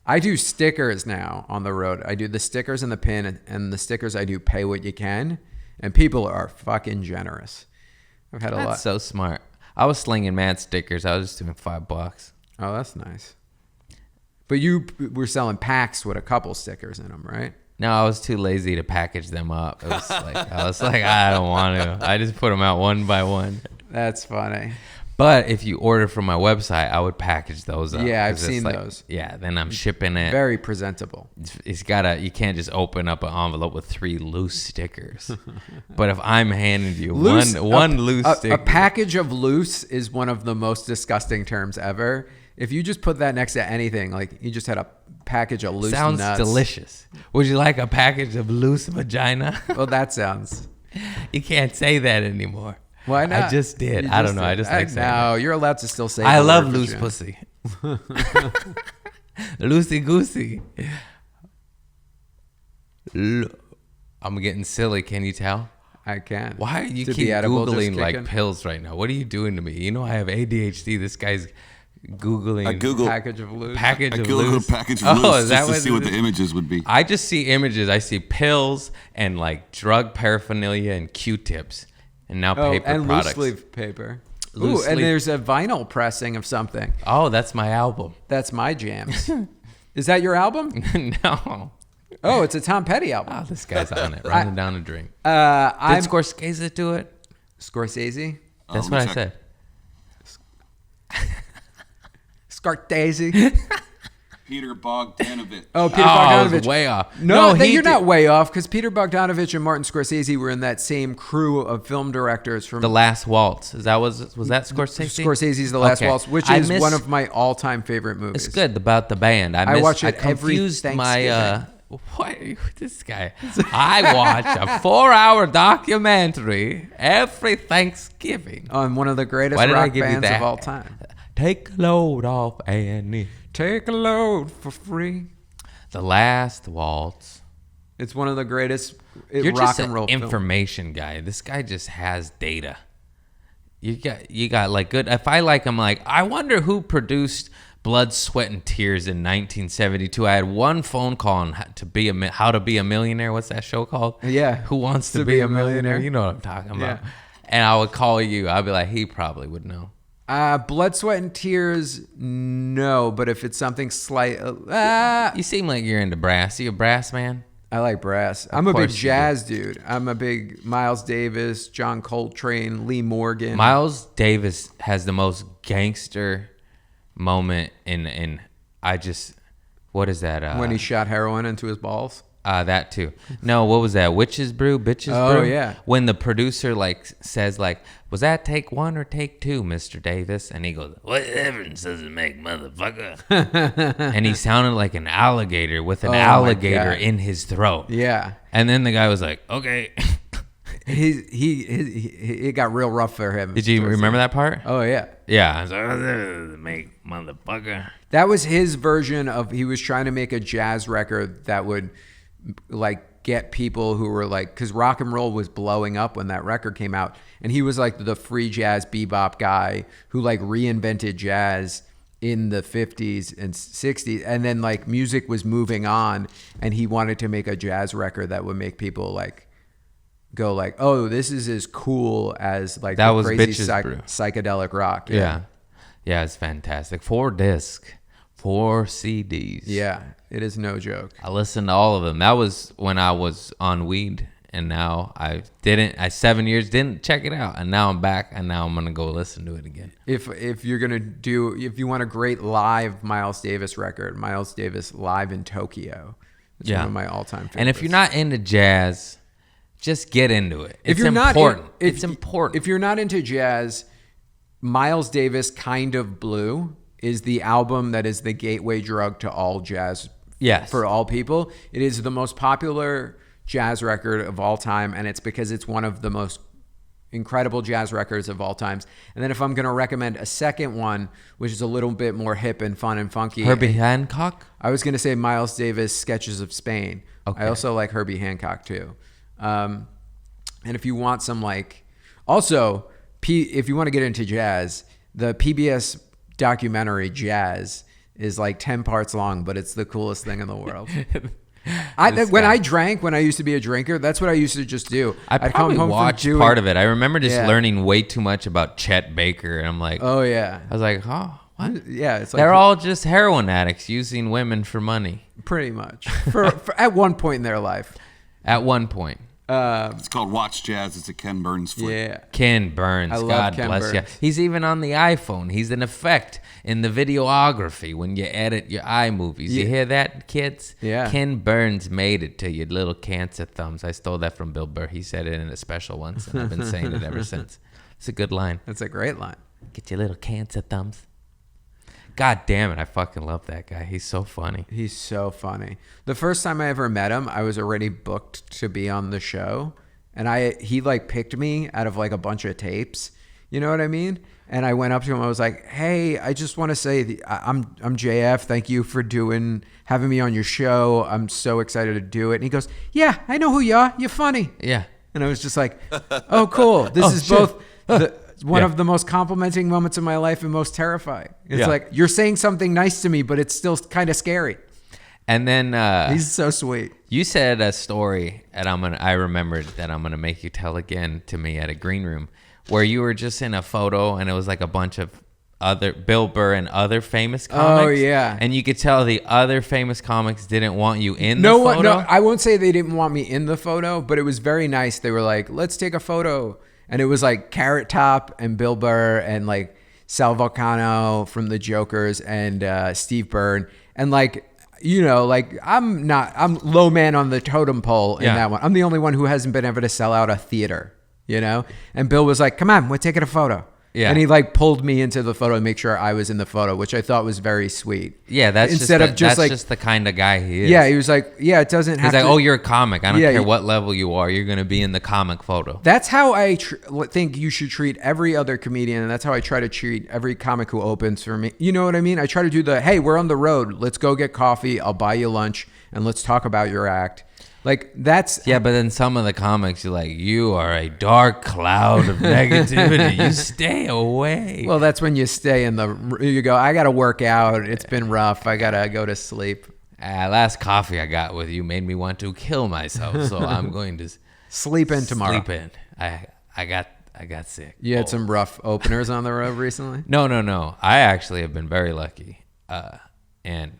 I do stickers now on the road. I do the stickers and the pin, and the stickers I do pay what you can, and people are fucking generous. I've had a lot. That's so smart. I was slinging mad stickers. I was just doing $5. Oh, that's nice. But you were selling packs with a couple stickers in them, right? No, I was too lazy to package them up. I was like, I don't want to. I just put them out one by one. That's funny. But if you order from my website, I would package those up. Yeah, I've seen those. Yeah, then I'm shipping it. Very presentable. You can't just open up an envelope with 3 loose stickers. But if I'm handing you one loose sticker. A package of loose is one of the most disgusting terms ever. If you just put that next to anything, like you just had a package of loose sounds nuts. Delicious. Would you like a package of loose vagina? Well, that sounds. You can't say that anymore. Why not? I just did. I don't know. I just like saying No, you're allowed to still say I the love word loose vagina. pussy. Loosey goosey. I'm getting silly. Can you tell? I can. Why are you To keep be edible, just Googling like kicking? pills right now? What are you doing to me? You know I have ADHD. This guy's Googling I Google Package of loose. package I of Googled loose. a package of loose is that just to what see it what the is? images would be. I just see images. I see pills and like drug paraphernalia and Q-tips, and now paper and products. loose leaf paper. Loose Ooh, and leaf. there's a vinyl pressing of something. Oh, that's my album. That's my jams. Is that your album? No. Oh, it's a Tom Petty album. Oh, this guy's on it. Running down a drink. I'm Did Scorsese do it? Scorsese. That's let me what I check. said. Scorsese. Peter Bogdanovich. Oh, Peter I was Bogdanovich. way off. No, he you're did- not way off, because Peter Bogdanovich and Martin Scorsese were in that same crew of film directors from The Last Waltz. Was that Scorsese? Scorsese's The Last Okay. Waltz, which I is miss- one of my all-time favorite movies. It's good about the band. I watch it I every confused my. Thanksgiving. What this guy? I watch a 4-hour documentary every Thanksgiving. On one of the greatest Why did I rock give you bands that? of all time. Take a load off Annie. Take a load for free. The Last Waltz. It's one of the greatest You're rock just and an roll films. information guy. This guy just has data. You got like good. If I like him, like I wonder who produced Blood, Sweat, and Tears in 1972. I had one phone call on how to be a millionaire. What's that show called? Yeah. Who wants to be a millionaire? You know what I'm talking about. Yeah. And I would call you. I'd be like, he probably would know. Blood, Sweat, and Tears, no. But if it's something slight, You seem like you're into brass. You a brass man? I like brass. I'm a big course you jazz dude. I'm a big Miles Davis, John Coltrane, Lee Morgan. Miles Davis has the most gangster moment in what is that? When he shot heroin into his balls. That too. No, what was that? Witches Brew, Bitches Brew? Oh, yeah. When the producer says was that take 1 or take 2, Mr. Davis? And he goes, what difference does it make, motherfucker? And he sounded like an alligator with an alligator in his throat. Yeah. And then the guy was like, okay. It got real rough for him. Did you remember that part? Oh, yeah. Yeah. I was like, what does it make, motherfucker? That was his version of, he was trying to make a jazz record that would like get people who were like, because rock and roll was blowing up when that record came out, and he was like the free jazz bebop guy who like reinvented jazz in the 50s and 60s, and then like music was moving on, and he wanted to make a jazz record that would make people like go like, oh, this is as cool as like that the was crazy Bitches Brew. Psychedelic rock. Yeah, it's fantastic. 4 disc, 4 CDs. Yeah, it is no joke. I listened to all of them. That was when I was on weed, and now I 7 years didn't check it out, and now I'm back, and now I'm gonna go listen to it again. If you want a great live Miles Davis record, Miles Davis Live in Tokyo. It's one of my all-time favorites. And if you're not into jazz, just get into it. It's important. If you're not into jazz, Miles Davis Kind of Blue is the album that is the gateway drug to all jazz. Yes. For all people. It is the most popular jazz record of all time, and it's because it's one of the most incredible jazz records of all times. And then if I'm going to recommend a second one, which is a little bit more hip and fun and funky. Herbie Hancock? I was going to say Miles Davis Sketches of Spain. Okay. I also like Herbie Hancock too. And if you want some like, also, if you want to get into jazz, the PBS documentary Jazz is like 10 parts long, but it's the coolest thing in the world. When I used to be a drinker, that's what I used to just do. I'd probably watch part of it. I remember just learning way too much about Chet Baker, and I'm like, oh yeah. I was like, oh, what? Yeah, it's like they're all just heroin addicts using women for money. Pretty much. for at one point in their life. At one point. It's called Watch Jazz. It's a Ken Burns flick. Yeah. Ken Burns. I love God Ken bless you. Burns. He's even on the iPhone. He's an effect in the videography when you edit your iMovies. You hear that, kids? Yeah. Ken Burns made it to your little cancer thumbs. I stole that from Bill Burr. He said it in a special once, and I've been saying it ever since. It's a good line. That's a great line. Get your little cancer thumbs. God damn it, I fucking love that guy. He's so funny. He's so funny. The first time I ever met him, I was already booked to be on the show. And he like picked me out of like a bunch of tapes. You know what I mean? And I went up to him. I was like, hey, I just want to say I'm JF. Thank you for having me on your show. I'm so excited to do it. And he goes, yeah, I know who you are. You're funny. Yeah. And I was just like, oh, cool. This is shit. both one of the most complimenting moments of my life and most terrifying. It's like, you're saying something nice to me, but it's still kind of scary. And then he's so sweet. You said a story, and I remembered that I'm gonna make you tell again to me at a green room, where you were just in a photo, and it was like a bunch of other Bill Burr and other famous comics. Oh yeah, and you could tell the other famous comics didn't want you in the photo. No, I won't say they didn't want me in the photo, but it was very nice. They were like, "Let's take a photo," and it was like Carrot Top and Bill Burr and like Sal Vulcano from the Jokers and Steve Byrne and like. You know, like I'm low man on the totem pole in that one. I'm the only one who hasn't been able to sell out a theater, you know? And Bill was like, come on, we're taking a photo. Yeah. And he like pulled me into the photo to make sure I was in the photo, which I thought was very sweet. Yeah, that's just the kind of guy he is. Yeah, he was like, yeah, it doesn't have to. He's like, oh, you're a comic. I don't care what level you are. You're going to be in the comic photo. That's how I think you should treat every other comedian. And that's how I try to treat every comic who opens for me. You know what I mean? I try to do hey, we're on the road. Let's go get coffee. I'll buy you lunch and let's talk about your act. Like that's but then some of the comics, you're like, you are a dark cloud of negativity. You stay away. Well, that's when you stay you go, I got to work out. It's been rough. I got to go to sleep. Last coffee I got with you made me want to kill myself. So I'm going to sleep in tomorrow. Sleep in. I I got sick. You had some rough openers on the road recently? No. I actually have been very lucky. And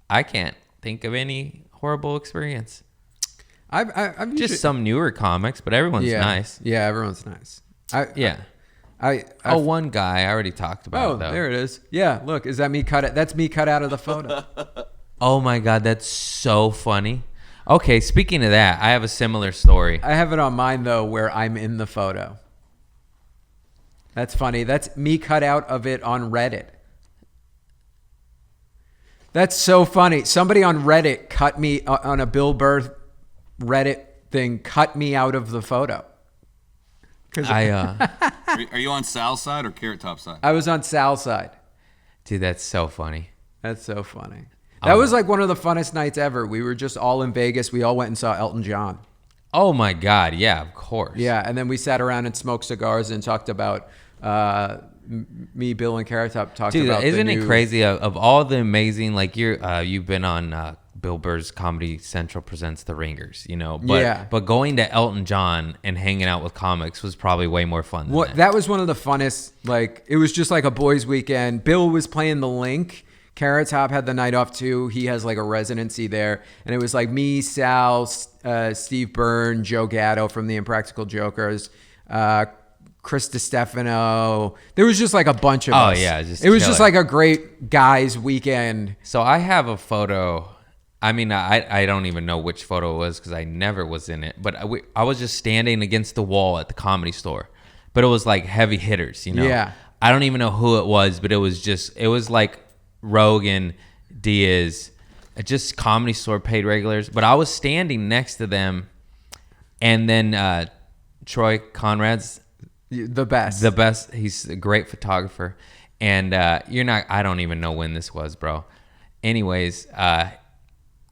I can't think of any horrible experience. I've just some newer comics, but everyone's nice. Yeah, everyone's nice. One guy I already talked about. Oh, there it is. Yeah, look, is that me cut? That's me cut out of the photo. Oh my God, that's so funny. Okay, speaking of that, I have a similar story. I have it on mine though, where I'm in the photo. That's funny. That's me cut out of it on Reddit. That's so funny. Somebody on Reddit cut me on a Bill Burr Reddit thing, cut me out of the photo. Are you on Sal's side or Carrot Top side? I was on Sal's side. Dude, that's so funny. That's so funny. That was like one of the funnest nights ever. We were just all in Vegas. We all went and saw Elton John. Oh my God. Yeah, of course. Yeah. And then we sat around and smoked cigars and talked about me, Bill, and Carrot Top talked about isn't it crazy of all the amazing, like you've been on Bill Burr's Comedy Central presents The Ringers, but going to Elton John and hanging out with comics was probably way more fun than that was one of the funnest. Like, it was just like a boys' weekend. Bill was playing the Link. Carrot Top had the night off too. He has like a residency there, and it was like me, Sal, Steve Byrne, Joe Gatto from the Impractical Jokers, Chris DiStefano. There was just like a bunch of us. Yeah, it was just like a great guys' weekend. So I have a photo. I mean, I don't even know which photo it was because I never was in it. But I was just standing against the wall at the Comedy Store. But it was like heavy hitters, Yeah. I don't even know who it was, but it was like Rogan, Diaz, just Comedy Store paid regulars. But I was standing next to them, and then Troy Conrad's the best. He's a great photographer, and I don't even know when this was, bro. Anyways,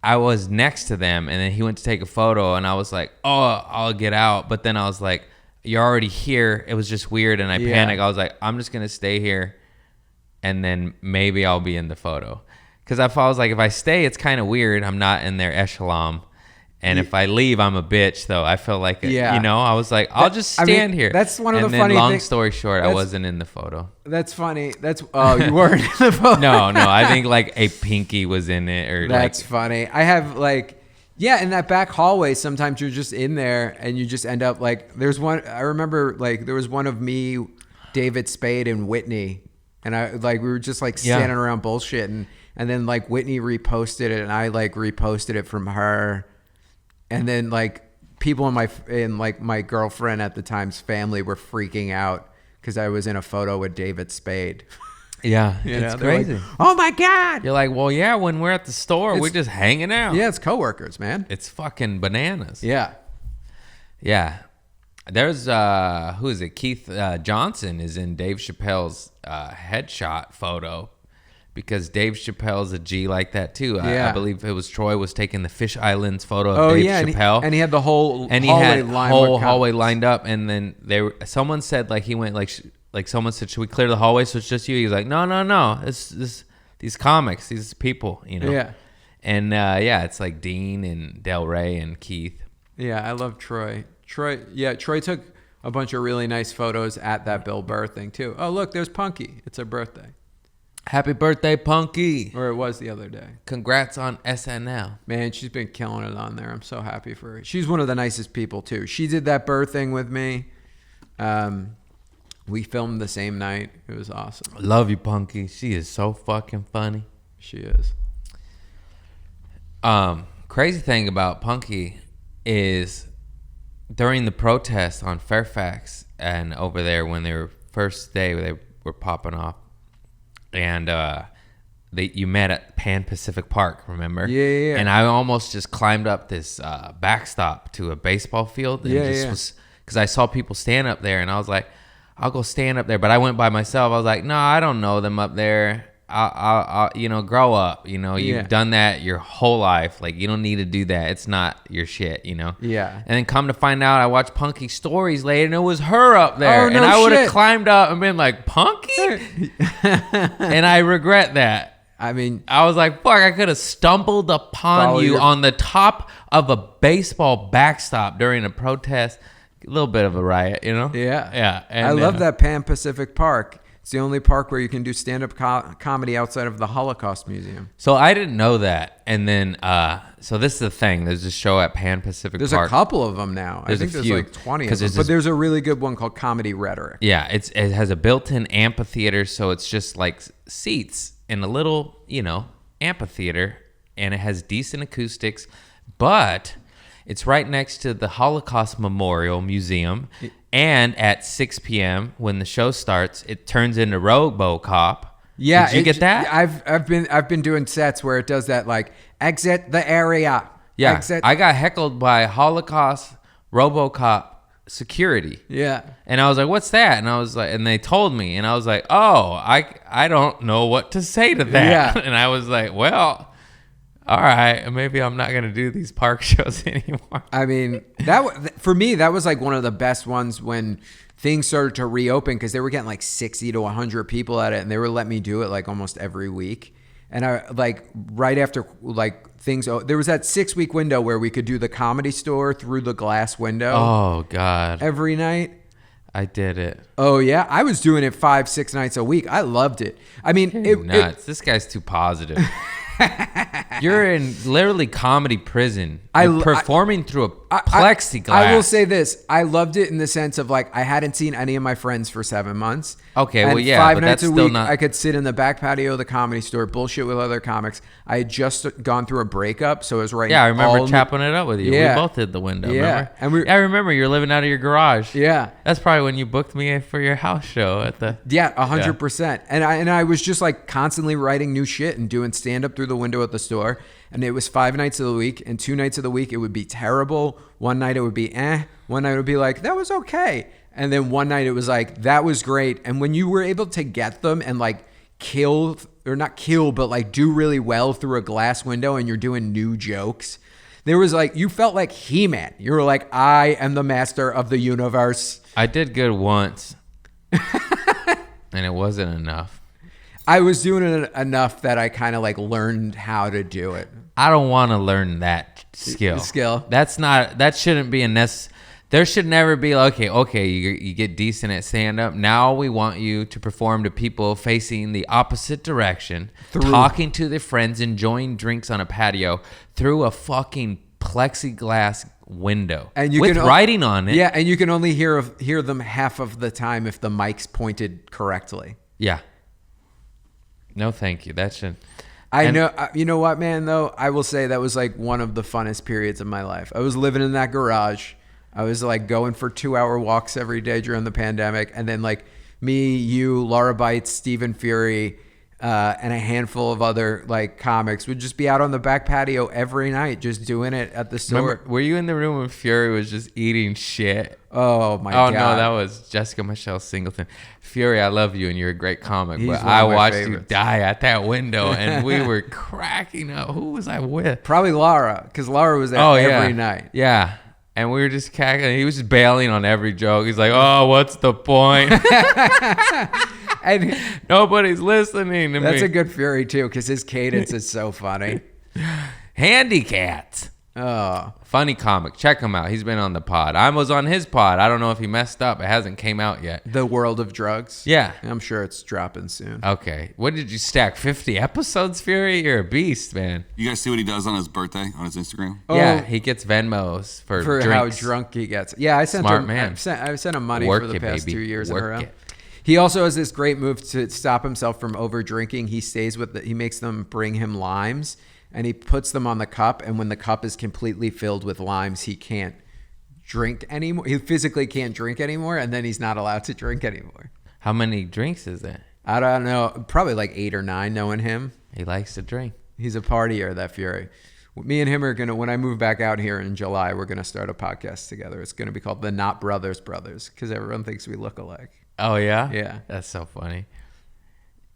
I was next to them, and then he went to take a photo, and I was like, oh, I'll get out. But then I was like, you're already here. It was just weird, and I panicked. I was like, I'm just going to stay here, and then maybe I'll be in the photo. Because I was like, if I stay, it's kind of weird. I'm not in their echelon. And if I leave, I'm a bitch, though. I felt like, I was like, I'll just stand here. That's one of the funny things. Long story short, I wasn't in the photo. That's funny. You weren't in the photo. No. I think like a pinky was in it. That's funny. I have in that back hallway, sometimes you're just in there and you just end up like, there's one, I remember like there was one of me, David Spade, and Whitney. And we were just like standing around bullshitting. And then like Whitney reposted it and I like reposted it from her. And then like people in my girlfriend at the time's family were freaking out because I was in a photo with David Spade. Yeah, it's crazy. Like, oh my God! You're like, well, yeah. When we're at the store, we're just hanging out. Yeah, it's coworkers, man. It's fucking bananas. Yeah. There's who is it? Keith Johnson is in Dave Chappelle's headshot photo. Because Dave Chappelle's a G like that too. I believe it was Troy was taking the Fish Islands photo of Dave Chappelle, and he had the whole hallway lined up. And then someone said like he went like someone said, should we clear the hallway so it's just you? He's like, no, it's these comics, these people, Yeah, and it's like Dean and Del Rey and Keith. Yeah, I love Troy. Troy took a bunch of really nice photos at that Bill Burr thing too. Oh look, there's Punky. It's her birthday. Happy birthday, Punky. Or it was the other day. Congrats on SNL. Man, she's been killing it on there. I'm so happy for her. She's one of the nicest people, too. She did that Burr thing with me. We filmed the same night. It was awesome. Love you, Punky. She is so fucking funny. She is. Crazy thing about Punky is during the protest on Fairfax and over there when they were first day, they were popping off. And you met at Pan Pacific Park, remember? Yeah. And I almost just climbed up this backstop to a baseball field. And because I saw people stand up there, and I was like, I'll go stand up there. But I went by myself. I was like, no, I don't know them up there. I'll grow up. You've done that your whole life. Like, you don't need to do that. It's not your shit, Yeah. And then come to find out, I watched Punky stories later, and it was her up there. Oh, no and I would have shit. climbed up and been like, Punky? And I regret that. I mean, I was like, fuck, I could have stumbled upon you on the top of a baseball backstop during a protest. a little bit of a riot, you know? Yeah. Yeah. And, I love that Pan Pacific Park. It's the only park where you can do stand-up comedy outside of the Holocaust Museum. So I didn't know that. And then, so this is the thing. There's a show at Pan Pacific There's Park. a couple of them now. I think there's like 20 of them. But there's a really good one called Comedy Rhetoric. Yeah, it has a built-in amphitheater, so it's just like seats in a little, amphitheater, and it has decent acoustics, but it's right next to the Holocaust Memorial Museum. And at 6 p.m. when the show starts, it turns into RoboCop. Yeah, did you get that? I've been doing sets where it does that, like exit the area. Yeah, exit. I got heckled by Holocaust RoboCop security. Yeah, and I was like, "What's that?" And I was like, and they told me, and I was like, "Oh, I don't know what to say to that." Yeah. And I was like, "Well, all right, maybe I'm not gonna do these park shows anymore." I mean, for me, that was like one of the best ones when things started to reopen, because they were getting like 60 to 100 people at it, and they were letting me do it like almost every week. And I like right after like things, there was that 6-week window where we could do the Comedy Store through the glass window. Oh God, every night. I did it. Oh yeah, I was doing it 5-6 nights a week. I loved it. I mean, nuts. This guy's too positive. You're in literally comedy prison. You're performing through a plexiglass. I will say this. I loved it in the sense of like, I hadn't seen any of my friends for 7 months. Okay, and well, yeah, 5 but nights that's a still week, not... I could sit in the back patio of the Comedy Store, bullshit with other comics. I had just gone through a breakup, so I was writing. Yeah, I remember chopping it up with you. Yeah. We both did the window. Yeah, remember? I remember you're living out of your garage. Yeah, that's probably when you booked me for your house show at the. Yeah, 100%. And I was just like constantly writing new shit and doing stand up through the window at the store. And it was 5 nights of the week, and 2 nights of the week it would be terrible. One night it would be one night it would be like, that was okay. And then one night it was like, that was great. And when you were able to get them and like not kill, but like do really well through a glass window, and you're doing new jokes, there was like, you felt like He-Man. You were like, I am the master of the universe. I did good once, and it wasn't enough. I was doing it enough that I kind of like learned how to do it. I don't want to learn that skill. That shouldn't be there should never be like, okay, you get decent at stand-up. Now we want you to perform to people facing the opposite direction, talking to their friends, enjoying drinks on a patio through a fucking plexiglass window and with writing on it. Yeah, and you can only hear them half of the time if the mic's pointed correctly. Yeah. No, thank you. That should... I know. You know what, man, though? I will say that was like one of the funnest periods of my life. I was living in that garage. I was like going for 2-hour walks every day during the pandemic. And then like me, you, Laura Bites, Stephen Fury, and a handful of other like comics would just be out on the back patio every night, just doing it at the store. Were you in the room when Fury was just eating shit? Oh my God. Oh no, that was Jessica Michelle Singleton. Fury, I love you and you're a great comic, but I watched you die at that window and we were cracking up. Who was I with? Probably Laura, because Laura was there every night. Yeah. And we were just cackling. He was just bailing on every joke. He's like, "Oh, what's the point?" And nobody's listening to me. That's a good Fury too, because his cadence is so funny. Handicat. Oh, funny comic. Check him out. He's been on the pod. I was on his pod. I don't know if he messed up. It hasn't came out yet. The World of Drugs. Yeah, I'm sure it's dropping soon. Okay. What did you stack? 50 episodes, Fury? You're a beast, man. You guys see what he does on his birthday on his Instagram? Yeah, he gets Venmos for drinks. How drunk he gets. Yeah, I sent Smart him. Man. I've sent him money for the past baby. 2 years in a row. It. He also has this great move to stop himself from over drinking. He stays with he makes them bring him limes, and he puts them on the cup. And when the cup is completely filled with limes, he can't drink anymore. He physically can't drink anymore, and then he's not allowed to drink anymore. How many drinks is that? I don't know. Probably like 8 or 9, knowing him. He likes to drink. He's a partier, that Fury. Me and him are going to, when I move back out here in July, we're going to start a podcast together. It's going to be called The Not Brothers Brothers, because everyone thinks we look alike. Oh, yeah? Yeah. That's so funny.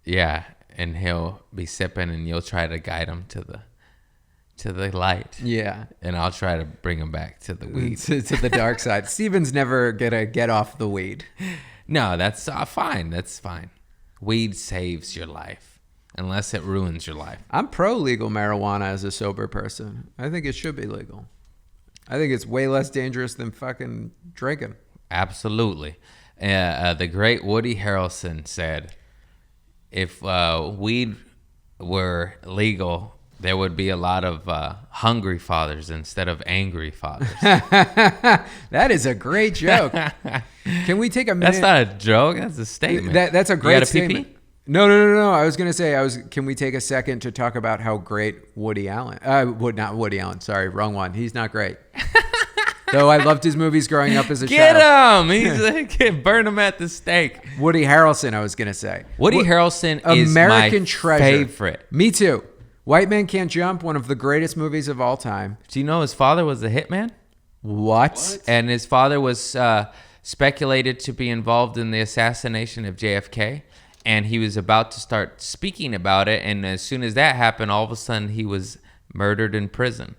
Yeah, and he'll be sipping, and you'll try to guide him to the light. Yeah. And I'll try to bring him back to the weed. to the dark side. Steven's never going to get off the weed. No, that's fine. That's fine. Weed saves your life, unless it ruins your life. I'm pro legal marijuana as a sober person. I think it should be legal. I think it's way less dangerous than fucking drinking. Absolutely. The great Woody Harrelson said, if weed were legal, there would be a lot of hungry fathers instead of angry fathers. That is a great joke. Can we take a minute? That's not a joke. That's a statement. That's a You great got a statement. PP? No. I was gonna say, can we take a second to talk about how great Woody Allen? Not Woody Allen. Sorry, wrong one. He's not great. Though I loved his movies growing up as a child. Get him! Burn him at the stake. Woody Harrelson, I was gonna say. Woody Harrelson is American my treasure. favorite. Me too. White Man Can't Jump, one of the greatest movies of all time. Do you know his father was a hitman? What? And his father was speculated to be involved in the assassination of JFK. And he was about to start speaking about it. And as soon as that happened, all of a sudden he was murdered in prison.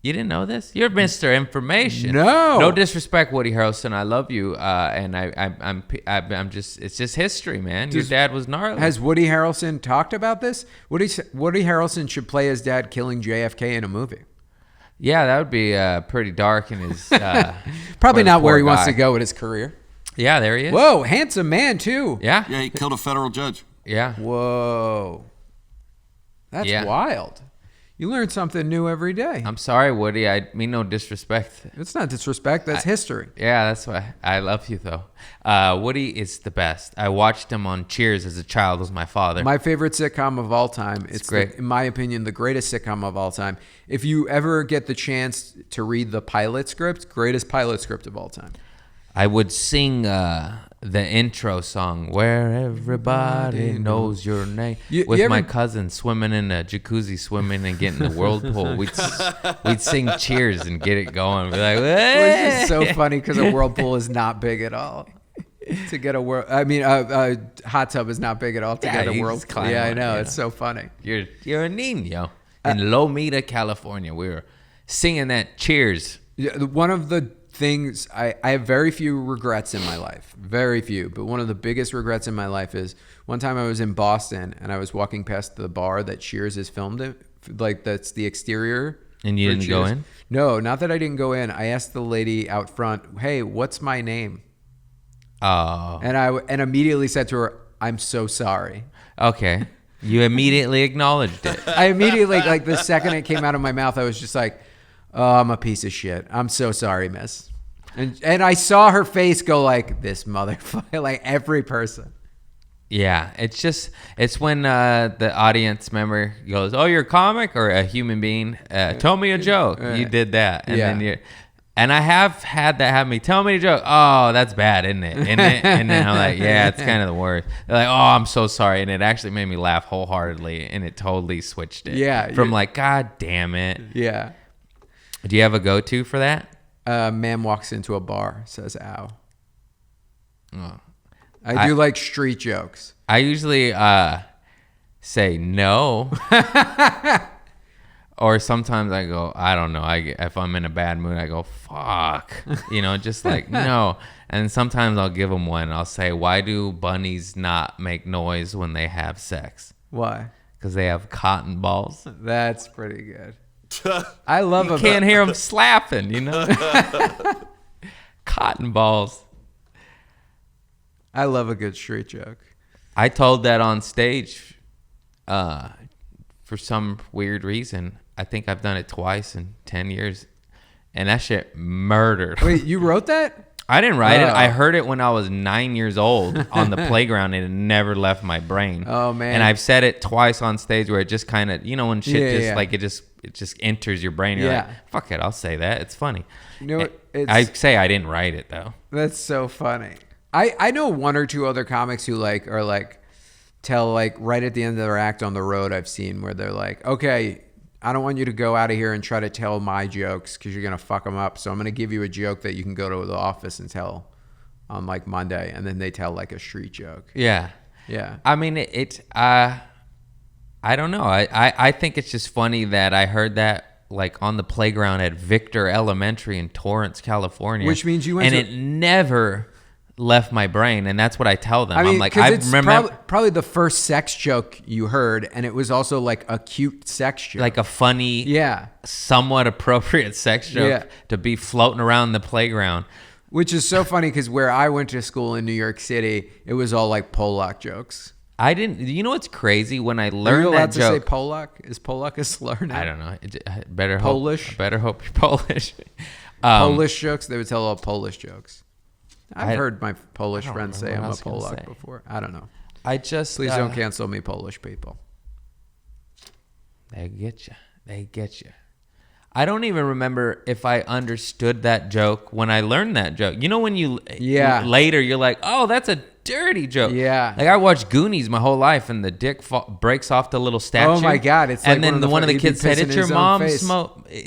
You didn't know this? You're Mr. Information. No disrespect, Woody Harrelson. I love you, and I'm just. It's just history, man. Your dad was gnarly. Has Woody Harrelson talked about this? Woody Harrelson should play his dad killing JFK in a movie. Yeah, that would be pretty dark in his. Probably not where he wants guy. to go with his career. Yeah, there he is. Whoa, handsome man too. Yeah. Yeah, he killed a federal judge. Yeah. Whoa, that's wild. You learn something new every day. I'm sorry, Woody. I mean no disrespect. It's not disrespect. That's history. Yeah, that's why I love you though. Woody is the best. I watched him on Cheers as a child. Was my father. My favorite sitcom of all time. It's great. in my opinion, the greatest sitcom of all time. If you ever get the chance to read the pilot script, greatest pilot script of all time. I would sing the intro song where everybody knows your name with my cousin swimming in a jacuzzi, swimming and getting the whirlpool. We'd sing Cheers and get it going. Be like, Which is so funny because a whirlpool is not big at all. To get a hot tub is not big at all to get a whirlpool. Yeah, I know. It's so funny. You're a niño. In Lomita, California, we were singing that Cheers. Yeah, one of the things I have very few regrets in my life, very few, but one of the biggest regrets in my life is one time I was in Boston and I was walking past the bar that Cheers is filmed in, like that's the exterior. And you didn't go in? No, not that I didn't go in. I asked the lady out front, "Hey, what's my name?" Oh. And immediately said to her, "I'm so sorry." Okay. You immediately acknowledged it. I immediately, like the second it came out of my mouth, I was just like, "Oh, I'm a piece of shit. I'm so sorry, miss." And I saw her face go like, "This motherfucker," like every person. Yeah, it's when the audience member goes, "Oh, you're a comic or a human being? Tell me a joke." You did that, and then and I have had that happen. Tell me a joke. Oh, that's bad, isn't it? And then I'm like, yeah, it's kind of the worst. They're like, oh, I'm so sorry, and it actually made me laugh wholeheartedly, and it totally switched it. Yeah, from like, God damn it. Yeah. Do you have a go-to for that? Man walks into a bar, says "ow." Oh. I do like street jokes. I usually say no. Or sometimes I go, I don't know. If I'm in a bad mood, I go, fuck. Just like, no. And sometimes I'll give them one. I'll say, why do bunnies not make noise when they have sex? Why? Because they have cotton balls. That's pretty good. I love You can't hear them slapping, Cotton balls. I love a good street joke. I told that on stage for some weird reason. I think I've done it twice in 10 years. And that shit murdered. Wait, you wrote that? I didn't write it. I heard it when I was 9 years old on the playground, and it never left my brain. Oh, man. And I've said it twice on stage where it just kind of, when shit like it just enters your brain. You're like, fuck it, I'll say that. It's funny. I say I didn't write it though. That's so funny. I know one or two other comics who tell right at the end of their act on the road. I've seen where they're like, okay, I don't want you to go out of here and try to tell my jokes because you're gonna fuck them up. So I'm gonna give you a joke that you can go to the office and tell on Monday, and then they tell a street joke. Yeah. Yeah. I mean, I don't know. I think it's just funny that I heard that on the playground at Victor Elementary in Torrance, California. Which means you went and it never left my brain, and that's what I tell them. I mean, I'm like, 'cause I it's remember probably the first sex joke you heard, and it was also like a cute sex joke. like a funny, yeah. somewhat appropriate sex joke Yeah. to be floating around the playground. Which is so funny because where I went to school in New York City, it was all like Polak jokes. I didn't. You know what's crazy? When I Are you learned allowed that to say joke, Polak? Is Polak a slur now? I don't know. I better Polish? Hope, I better hope you're Polish. Polish jokes? They would tell all Polish jokes. I've I- heard my Polish I don't friends say remember I'm what a I was gonna Polak say. before. I don't know. I just Please don't cancel me, Polish people. They get you. They get you. I don't even remember if I understood that joke when I learned that joke. You know, when you later you're like, oh, that's a dirty joke. Yeah. Like I watched Goonies my whole life, and the dick breaks off the little statue. Oh my God, it's and like then one of the he'd be kids said, pissing "It's in your his own mom's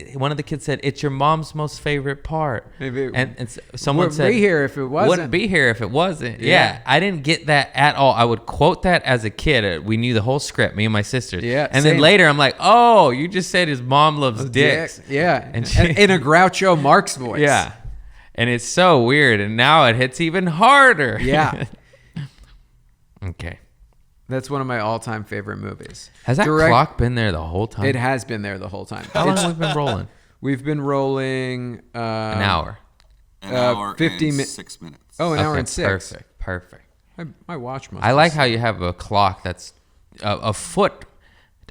face. One of the kids said, "It's your mom's most favorite part." Maybe Someone wouldn't said, be here if it wasn't. Wouldn't be here if it wasn't. Yeah. Yeah, I didn't get that at all. I would quote that as a kid. We knew the whole script, me and my sisters. Yeah, and same. then later, I'm like, "Oh, you just said his mom loves dicks." Yeah. And In a Groucho Marx voice. Yeah. And it's so weird. And now it hits even harder. Yeah. Okay. That's one of my all-time favorite movies. Has that clock been there the whole time? It has been there the whole time. How long have we been rolling? We've been rolling An hour. An hour 50 and mi- 6 minutes. Oh, an hour Okay, and 6. Perfect. I watch most. I of like this. how you have a clock that's a foot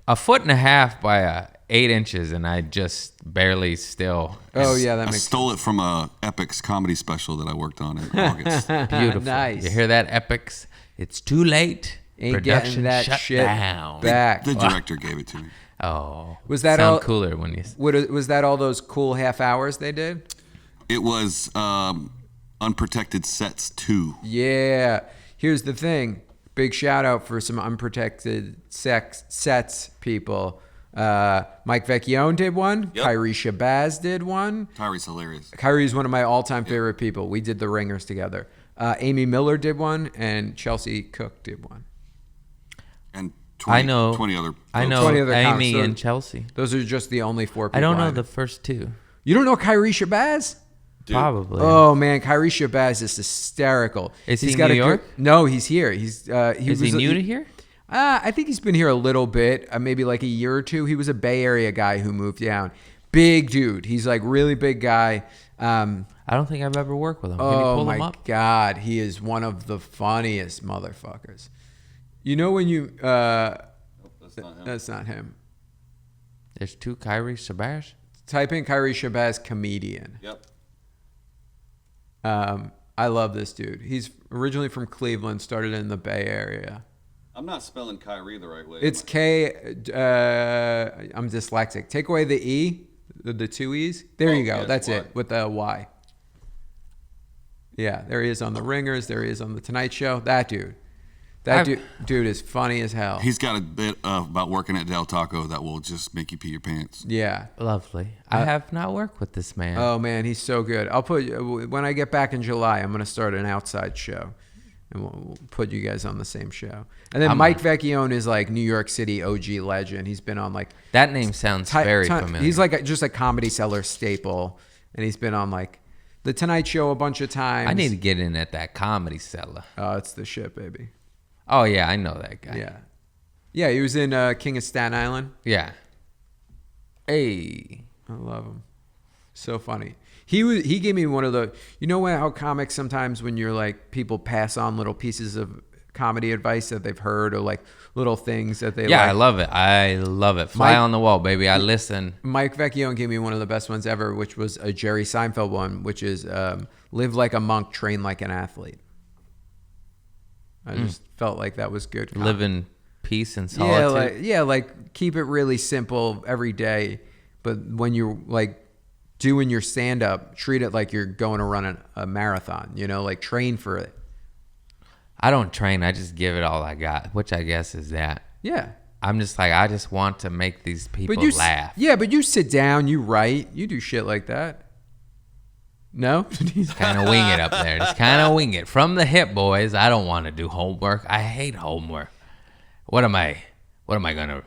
and a half by 8 inches, and I just barely still. Oh yeah, that I makes stole it from a Epix comedy special that I worked on in August. Beautiful. Nice. You hear that, Epics? It's too late. Ain't Production getting that shut shit down. back. The director gave it to me. Oh, Was that sound all- cooler when you? Was that all those cool half hours they did? It was Unprotected Sets 2. Yeah. Here's the thing. Big shout out for some Unprotected Sets people. Mike Vecchione did one. Yep. Kyrie Shabazz did one. Kyrie's hilarious. Kyrie's one of my all-time favorite people. We did the Ringers together. Amy Miller did one, and Chelsea Cook did one. And 20, I know. 20 other. I folks. know 20 other Amy comics. So- and Chelsea. Those are just the only 4 people. I don't know know. the first two. You don't know Kyrie Shabazz? Dude, Probably. Oh man, Kyrie Shabazz is hysterical. Is he He's in got New a York? No, he's here. He's Is he new to here? I think he's been here a little bit, maybe like a year or two. He was a Bay Area guy who moved down. Big dude. He's like really big guy. I don't think I've ever worked with him. Can you Oh pull him my up? God, he is one of the funniest motherfuckers. You know when you That's not him. that's not him. There's two Kyrie Shabazz. Type in Kyrie Shabazz comedian. Yep. I love this dude. He's originally from Cleveland, started in the Bay Area. I'm not spelling Kyrie the right way. It's K. I'm dyslexic. Take away the E, the 2 E's. There you go. yes, That's Y. it with the Y. Yeah, there he is on the Ringers. There he is on the Tonight Show. That dude. Dude is funny as hell. He's got a bit about working at Del Taco that will just make you pee your pants. Yeah. Lovely. I have not worked with this man. Oh man, he's so good. I'll put when I get back in July, I'm gonna start an outside show, and we'll put you guys on the same show. And then Mike Vecchione is like New York City OG legend. He's been on like That name sounds very familiar. He's like just a Comedy Cellar staple, and he's been on like the Tonight Show a bunch of times. I need to get in at that Comedy Cellar. Oh, it's the shit, baby. Oh yeah, I know that guy. Yeah, yeah. He was in King of Staten Island. Yeah. Hey. I love him. So funny. He gave me one of the, you know how comics sometimes when you're like, people pass on little pieces of comedy advice that they've heard or like little things that they Yeah, like. I love it. I love it. Fly Mike- on the wall, baby. I listen. Mike Vecchione gave me one of the best ones ever, which was a Jerry Seinfeld one, which is live like a monk, train like an athlete. I just felt like that was good. Live in peace and solitude. Like keep it really simple every day, but when you're like doing your stand up, treat it like you're going to run a marathon, like train for it. I don't train. I just give it all I got, which I guess is that. Yeah. I'm just like, I just want to make these people But you laugh. Yeah, but you sit down, you write, you do shit like that. No? Kind of wing it up there. Just kind of wing it. From the hip, boys. I don't want to do homework. I hate homework. What am I going to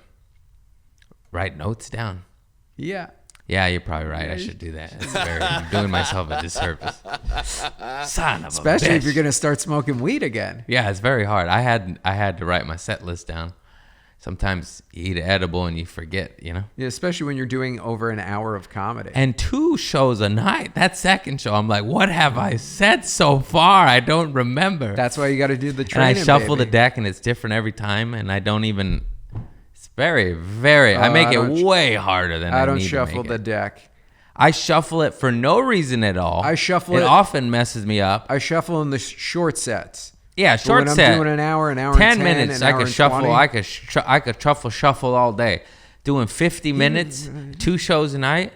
write notes down? Yeah. Yeah, you're probably right. I should do that. I'm doing myself a disservice. Son of a Especially if bitch. you're going to start smoking weed again. Yeah, it's very hard. I had to write my set list down. Sometimes you eat an edible and you forget, you know? Yeah, especially when you're doing over an hour of comedy. And 2 shows a night. That second show, I'm like, what have I said so far? I don't remember. That's why you got to do the And training, I shuffle baby. the deck, and it's different every time, and I don't even... It's very, very... I make it way harder than I don't need to shuffle make the it. deck. I shuffle it for no reason at all. I shuffle it. it- often messes me up. I shuffle in the short sets. Yeah, But short when set. I'm doing an hour 10 and 10, minutes, an I hour could and shuffle. 20. I could shuffle all day. Doing 50 minutes, 2 shows a night.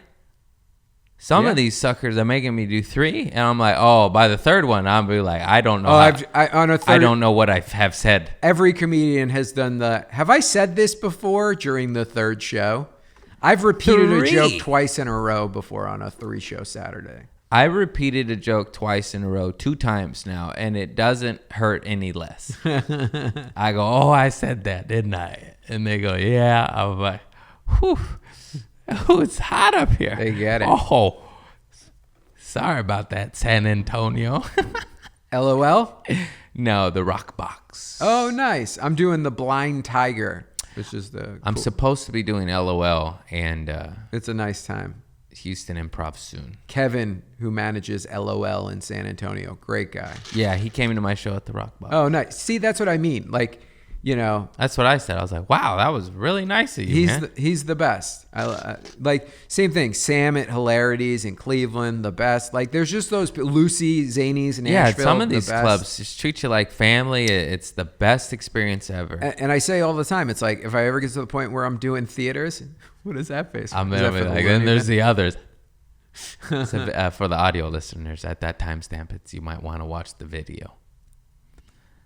Some Yeah. of these suckers are making me do 3, and I'm like, oh, by the third one, I'll be like, I don't know. On a I third, don't know what I have said. Every comedian has done the, have I said this before during the third show? I've repeated 3. a joke twice in a row before on a 3-show Saturday. I repeated a joke twice in a row, 2 times now, and it doesn't hurt any less. I go, oh, I said that, didn't I? And they go, yeah. I'm like, whew. Oh, it's hot up here. They get it. Oh, sorry about that, San Antonio. LOL? No, the Rock Box. Oh, nice. I'm doing the Blind Tiger, which is the, I'm supposed to be doing LOL and it's a nice time. Houston Improv soon. Kevin, who manages LOL in San Antonio, great guy. Yeah, he came to my show at the Rock Box. Oh, nice. See, that's what I mean. Like, you know, That's what I said. I was like, wow, that was really nice of you, man. he's the best. Like, same thing. Sam at Hilarities in Cleveland, the best. Like, there's just those Lucy Zanies in Yeah, Nashville. some of the these best. clubs just treat you like family. It's the best experience ever. And I say all the time, it's like if I ever get to the point where I'm doing theaters, what is that face? I'm Is gonna that be for the like, then Looney there's Bin? the others. So, for the audio listeners, at that timestamp, you might want to watch the video.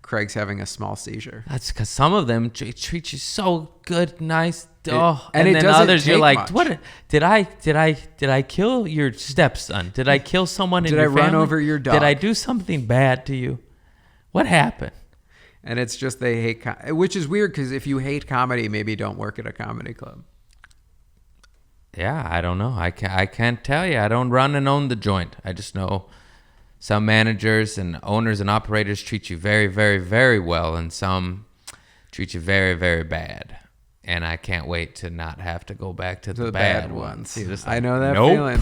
Craig's having a small seizure. That's because some of them treat you so good, nice. Oh, and and it then doesn't others, you're take like, much. what? Did I kill your stepson? Did I kill someone in Did your I run family? over your dog? Did I do something bad to you? What happened? And it's just they hate, which is weird because if you hate comedy, maybe don't work at a comedy club. Yeah, I don't know. I can't tell you. I don't run and own the joint. I just know some managers and owners and operators treat you very, very, very well, and some treat you very, very bad. And I can't wait to not have to go back to the bad ones. You're just like, I know that nope. feeling.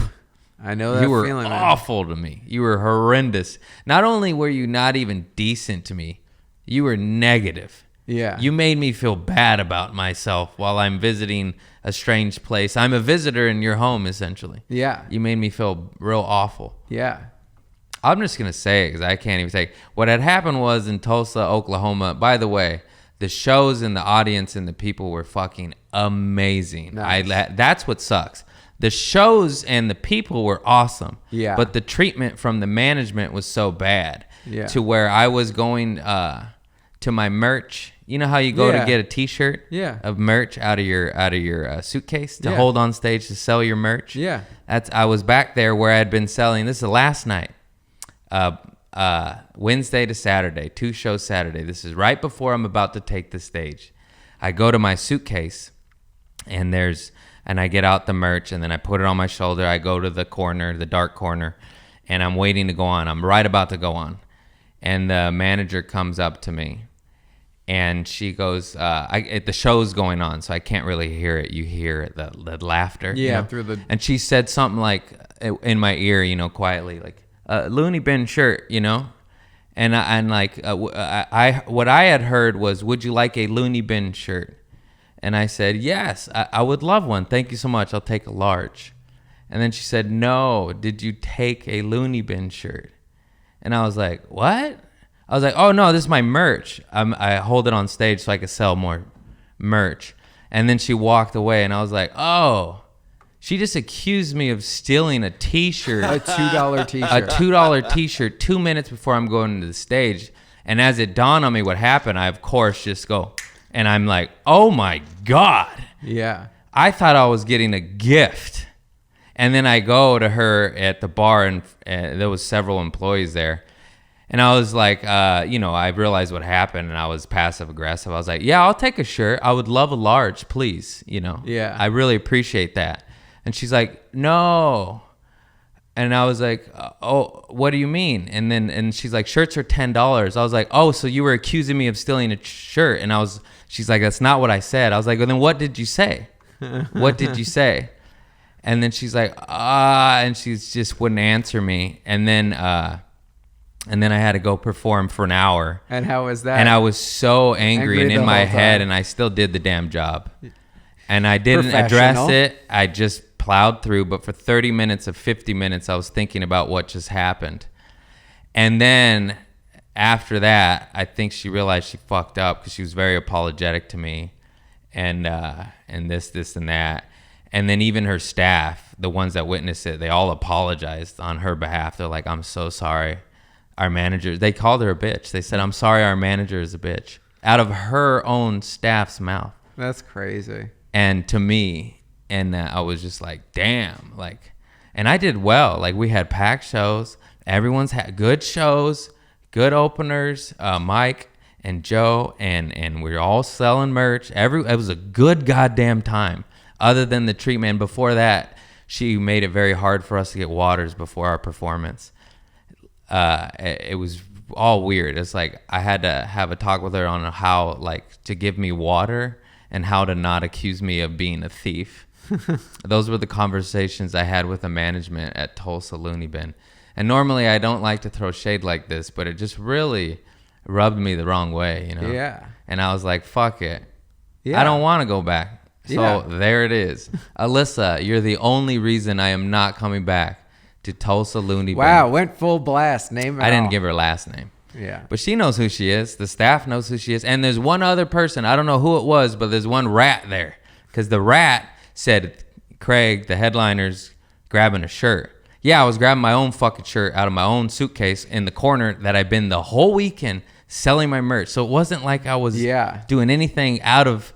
I know that You were feeling. man. awful to me. You were horrendous. Not only were you not even decent to me, you were negative. Yeah. You made me feel bad about myself while I'm visiting a strange place. I'm a visitor in your home, essentially. Yeah. You made me feel real awful. Yeah. I'm just going to say it because I can't even say. What had happened was in Tulsa, Oklahoma. By the way, the shows and the audience and the people were fucking amazing. Nice. That's what sucks. The shows and the people were awesome. Yeah. But the treatment from the management was so bad. Yeah. To where I was going to my merch. You know how you go Yeah. to get a T-shirt Yeah. of merch out of your suitcase to Yeah. hold on stage to sell your merch? Yeah. I was back there where I had been selling. This is the last night. Wednesday to Saturday, 2 shows Saturday. This is right before I'm about to take the stage. I go to my suitcase and I get out the merch and then I put it on my shoulder. I go to the corner, the dark corner, and I'm waiting to go on. I'm right about to go on. And the manager comes up to me and she goes, the show's going on, so I can't really hear it. You hear the laughter. Yeah, you know? through the... And she said something like in my ear, quietly, like, loony bin shirt, and what I had heard was, would you like a loony bin shirt? And I said, yes, I would love one. Thank you so much. I'll take a large. And then she said, no, did you take a loony bin shirt? And I was like, what? I was like, oh no, this is my merch. I hold it on stage so I could sell more merch. And then she walked away and I was like, oh, she just accused me of stealing a T-shirt. A $2 T-shirt. A $2 T-shirt 2 minutes before I'm going to the stage. And as it dawned on me what happened, I, of course, just go. And I'm like, oh, my God. Yeah. I thought I was getting a gift. And then I go to her at the bar, and there was several employees there. And I was like, I realized what happened, and I was passive-aggressive. I was like, yeah, I'll take a shirt. I would love a large, please, Yeah. I really appreciate that. And she's like, no. And I was like, oh, what do you mean? And she's like, shirts are $10. I was like, oh, so you were accusing me of stealing a shirt? And she's like, that's not what I said. I was like, well, then what did you say? What did you say? And then she's like, and she just wouldn't answer me. And then I had to go perform for an hour. And how was that? And I was so angry and in my head, time. and I still did the damn job. And I didn't address it. I just plowed through. But for 30 minutes of 50 minutes, I was thinking about what just happened. And then after that, I think she realized she fucked up because she was very apologetic to me, and this and that. And then even her staff, the ones that witnessed it, they all apologized on her behalf. They're like, I'm so sorry. Our manager, they called her a bitch. They said, I'm sorry, our manager is a bitch. Out of her own staff's mouth. That's crazy. And to me, and I was just like, damn. Like, and I did well. Like, we had packed shows. Everyone's had good shows, good openers, Mike and Joe, and we were all selling merch. It was a good goddamn time. Other than the treatment, before that, she made it very hard for us to get waters before our performance. It was all weird. It's like I had to have a talk with her on how, like, to give me water and how to not accuse me of being a thief. Those were the conversations I had with the management at Tulsa Looney Bin. And normally I don't like to throw shade like this, but it just really rubbed me the wrong way, you know? Yeah. And I was like, fuck it. Yeah. I don't want to go back. So there it is. Alyssa, you're the only reason I am not coming back to Tulsa Looney Bin. Wow, went full blast. Name it I didn't all. give her last name. Yeah. But she knows who she is. The staff knows who she is. And there's one other person. I don't know who it was, but there's one rat there. Because the rat said, Craig, the headliner's grabbing a shirt. Yeah, I was grabbing my own fucking shirt out of my own suitcase in the corner that I've been the whole weekend selling my merch. So it wasn't like I was doing anything out of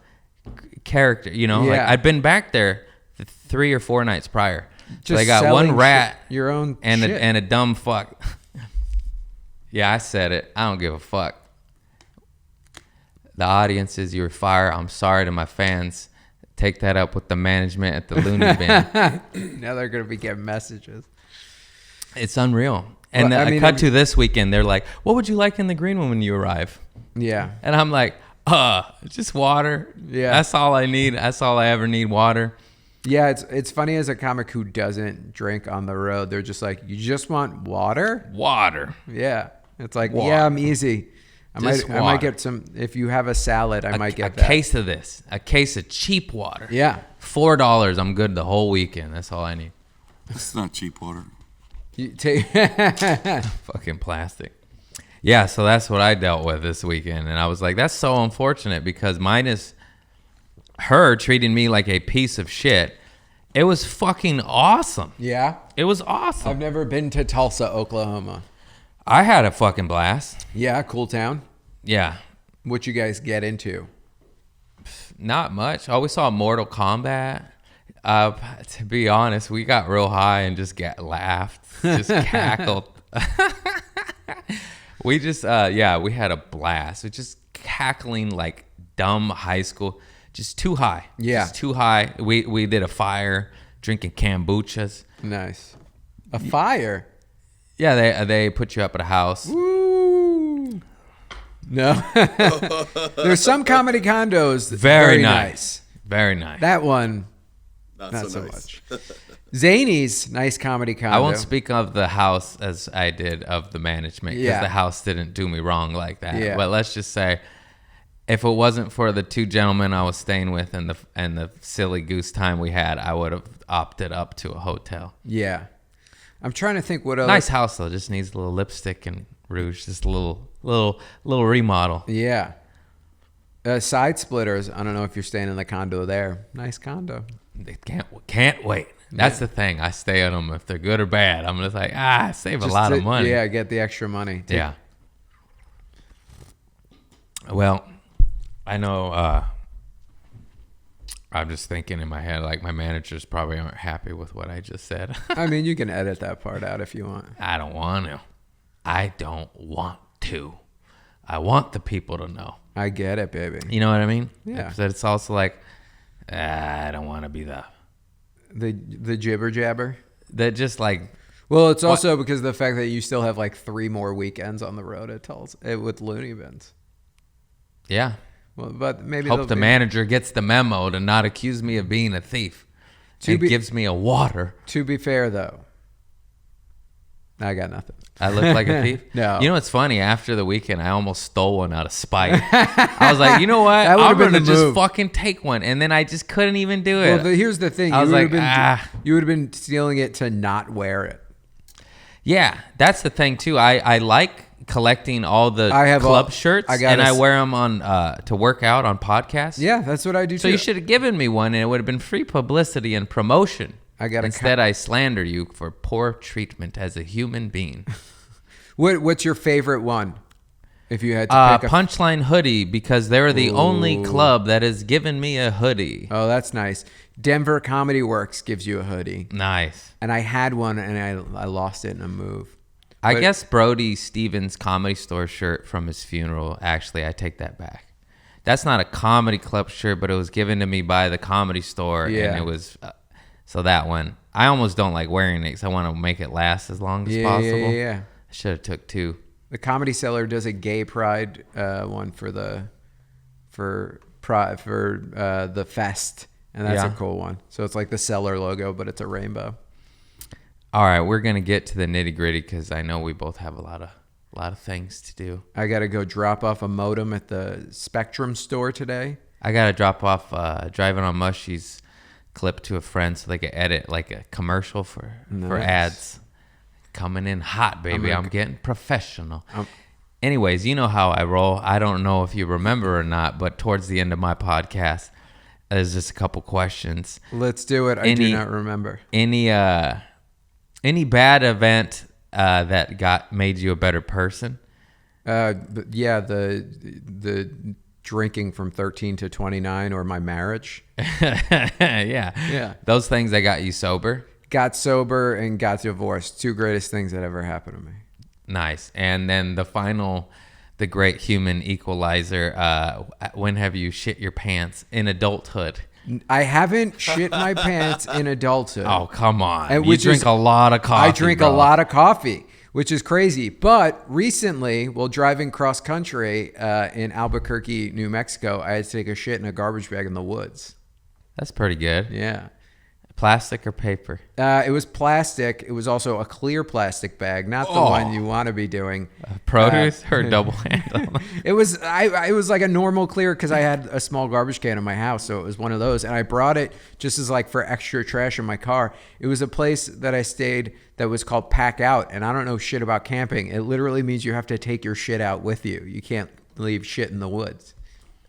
character, you know? Yeah. Like, I'd been back there 3 or 4 nights prior. So Just I got one rat your own and shit. a dumb fuck. Yeah, I said it. I don't give a fuck. The audience is your fire. I'm sorry to my fans. Take that up with the management at the Looney Bin. Now they're going to be getting messages. It's unreal. And Well, I I mean, cut to this weekend. They're like, what would you like in the green room when you arrive? Yeah. And I'm like, just water. Yeah. That's all I need. That's all I ever need, water. Yeah, it's funny as a comic who doesn't drink on the road. They're just like, you just want water? Water. Yeah. It's like, Water. yeah, I'm easy. I Just might water. get some. If you have a salad, I might get a that. case of this. A case of cheap water. Yeah. $4. I'm good the whole weekend. That's all I need. It's not cheap water. You take Fucking plastic. Yeah, so that's what I dealt with this weekend. And I was like, that's so unfortunate because minus her treating me like a piece of shit, it was fucking awesome. Yeah. It was awesome. I've never been to Tulsa, Oklahoma. I had a fucking blast. Yeah, cool town. Yeah. What you guys get into? Not much. Oh, we saw Mortal Kombat. To be honest, we got real high and just laughed, just cackled. We just, we had a blast. We're just cackling like dumb high school, just too high. Yeah. Just too high. We did a fire, drinking kombuchas. Nice. A fire. Yeah, they put you up at a house. Woo. No. There's some comedy condos. Very nice. Very nice. That one, Not, not so nice. much. Zany's nice comedy condo. I won't speak of the house as I did of the management because Yeah. the house didn't do me wrong like that. Yeah. But let's just say, if it wasn't for the 2 gentlemen I was staying with and the silly goose time we had, I would have opted up to a hotel. Yeah. I'm trying to think what other. Nice house though, just needs a little lipstick and rouge, just a little remodel. Yeah. Side splitters. I don't know if you're staying in the condo there. Nice condo. They can't wait. That's the thing. I stay on them if they're good or bad. I'm just like save Just a lot to- of money. Yeah, get the extra money. Yeah. Well, I know I'm just thinking in my head, like my managers probably aren't happy with what I just said. I mean, you can edit that part out if you want. I don't want to. I don't want to. I want the people to know. I get it, baby. You know what I mean? Yeah. But it's also like, I don't want to be the The jibber jabber. That just like, Well, it's also because of the fact that you still have like 3 more weekends on the road at Tulsa with Looney Bins. yeah. Well, but maybe Hope the manager gets the memo to not accuse me of being a thief. And gives me a water. To be fair, though, I got nothing. I look like a thief? No. You know what's funny? After the weekend, I almost stole one out of spite. I was like, you know what? That would've I'm been going to the just move. fucking take one. And then I just couldn't even do it. Well, here's the thing. I was like, You would have been stealing it to not wear it. Yeah, that's the thing, too. I like collecting all the club shirts, and I wear them on to work out on podcasts. Yeah, that's what I do, too. So you should have given me one, and it would have been free publicity and promotion. Instead, I slander you for poor treatment as a human being. What's your favorite one? If you had to pick Punchline hoodie, because they're the only club that has given me a hoodie. Oh, that's nice. Denver Comedy Works gives you a hoodie. Nice. And I had one, and I lost it in a move. I guess Brody Stevens' Comedy Store shirt from his funeral, actually, I take that back. That's not a comedy club shirt, but it was given to me by the Comedy Store, and it was... so that one, I almost don't like wearing it because I want to make it last as long as possible. Yeah. I should have took 2. The Comedy Cellar does a gay pride one for the fest, and that's a cool one. So it's like the Cellar logo, but it's a rainbow. All right, we're gonna get to the nitty gritty because I know we both have a lot of things to do. I gotta go drop off a modem at the Spectrum store today. I gotta drop off Driving on Mushy's clip to a friend so they can edit like a commercial for ads. Coming in hot, baby. I'm getting professional. Anyways, you know how I roll. I don't know if you remember or not, but towards the end of my podcast, there's just a couple questions. Let's do it. I do not remember. Any bad event that made you a better person? Yeah, the drinking from 13 to 29 or my marriage. Yeah. Those things that got you sober? Got sober and got divorced. 2 greatest things that ever happened to me. Nice. And then the great human equalizer, when have you shit your pants in adulthood? I haven't shit my pants in adulthood. Oh, come on. You drink a lot of coffee. I drink a lot of coffee, which is crazy. But recently, while driving cross country in Albuquerque, New Mexico, I had to take a shit in a garbage bag in the woods. That's pretty good. Yeah. Plastic or paper? It was plastic. It was also a clear plastic bag, not the one you want to be doing. Produce or double handle? It was like a normal clear because I had a small garbage can in my house, so it was one of those. And I brought it just as like for extra trash in my car. It was a place that I stayed that was called Pack Out, and I don't know shit about camping. It literally means you have to take your shit out with you. You can't leave shit in the woods.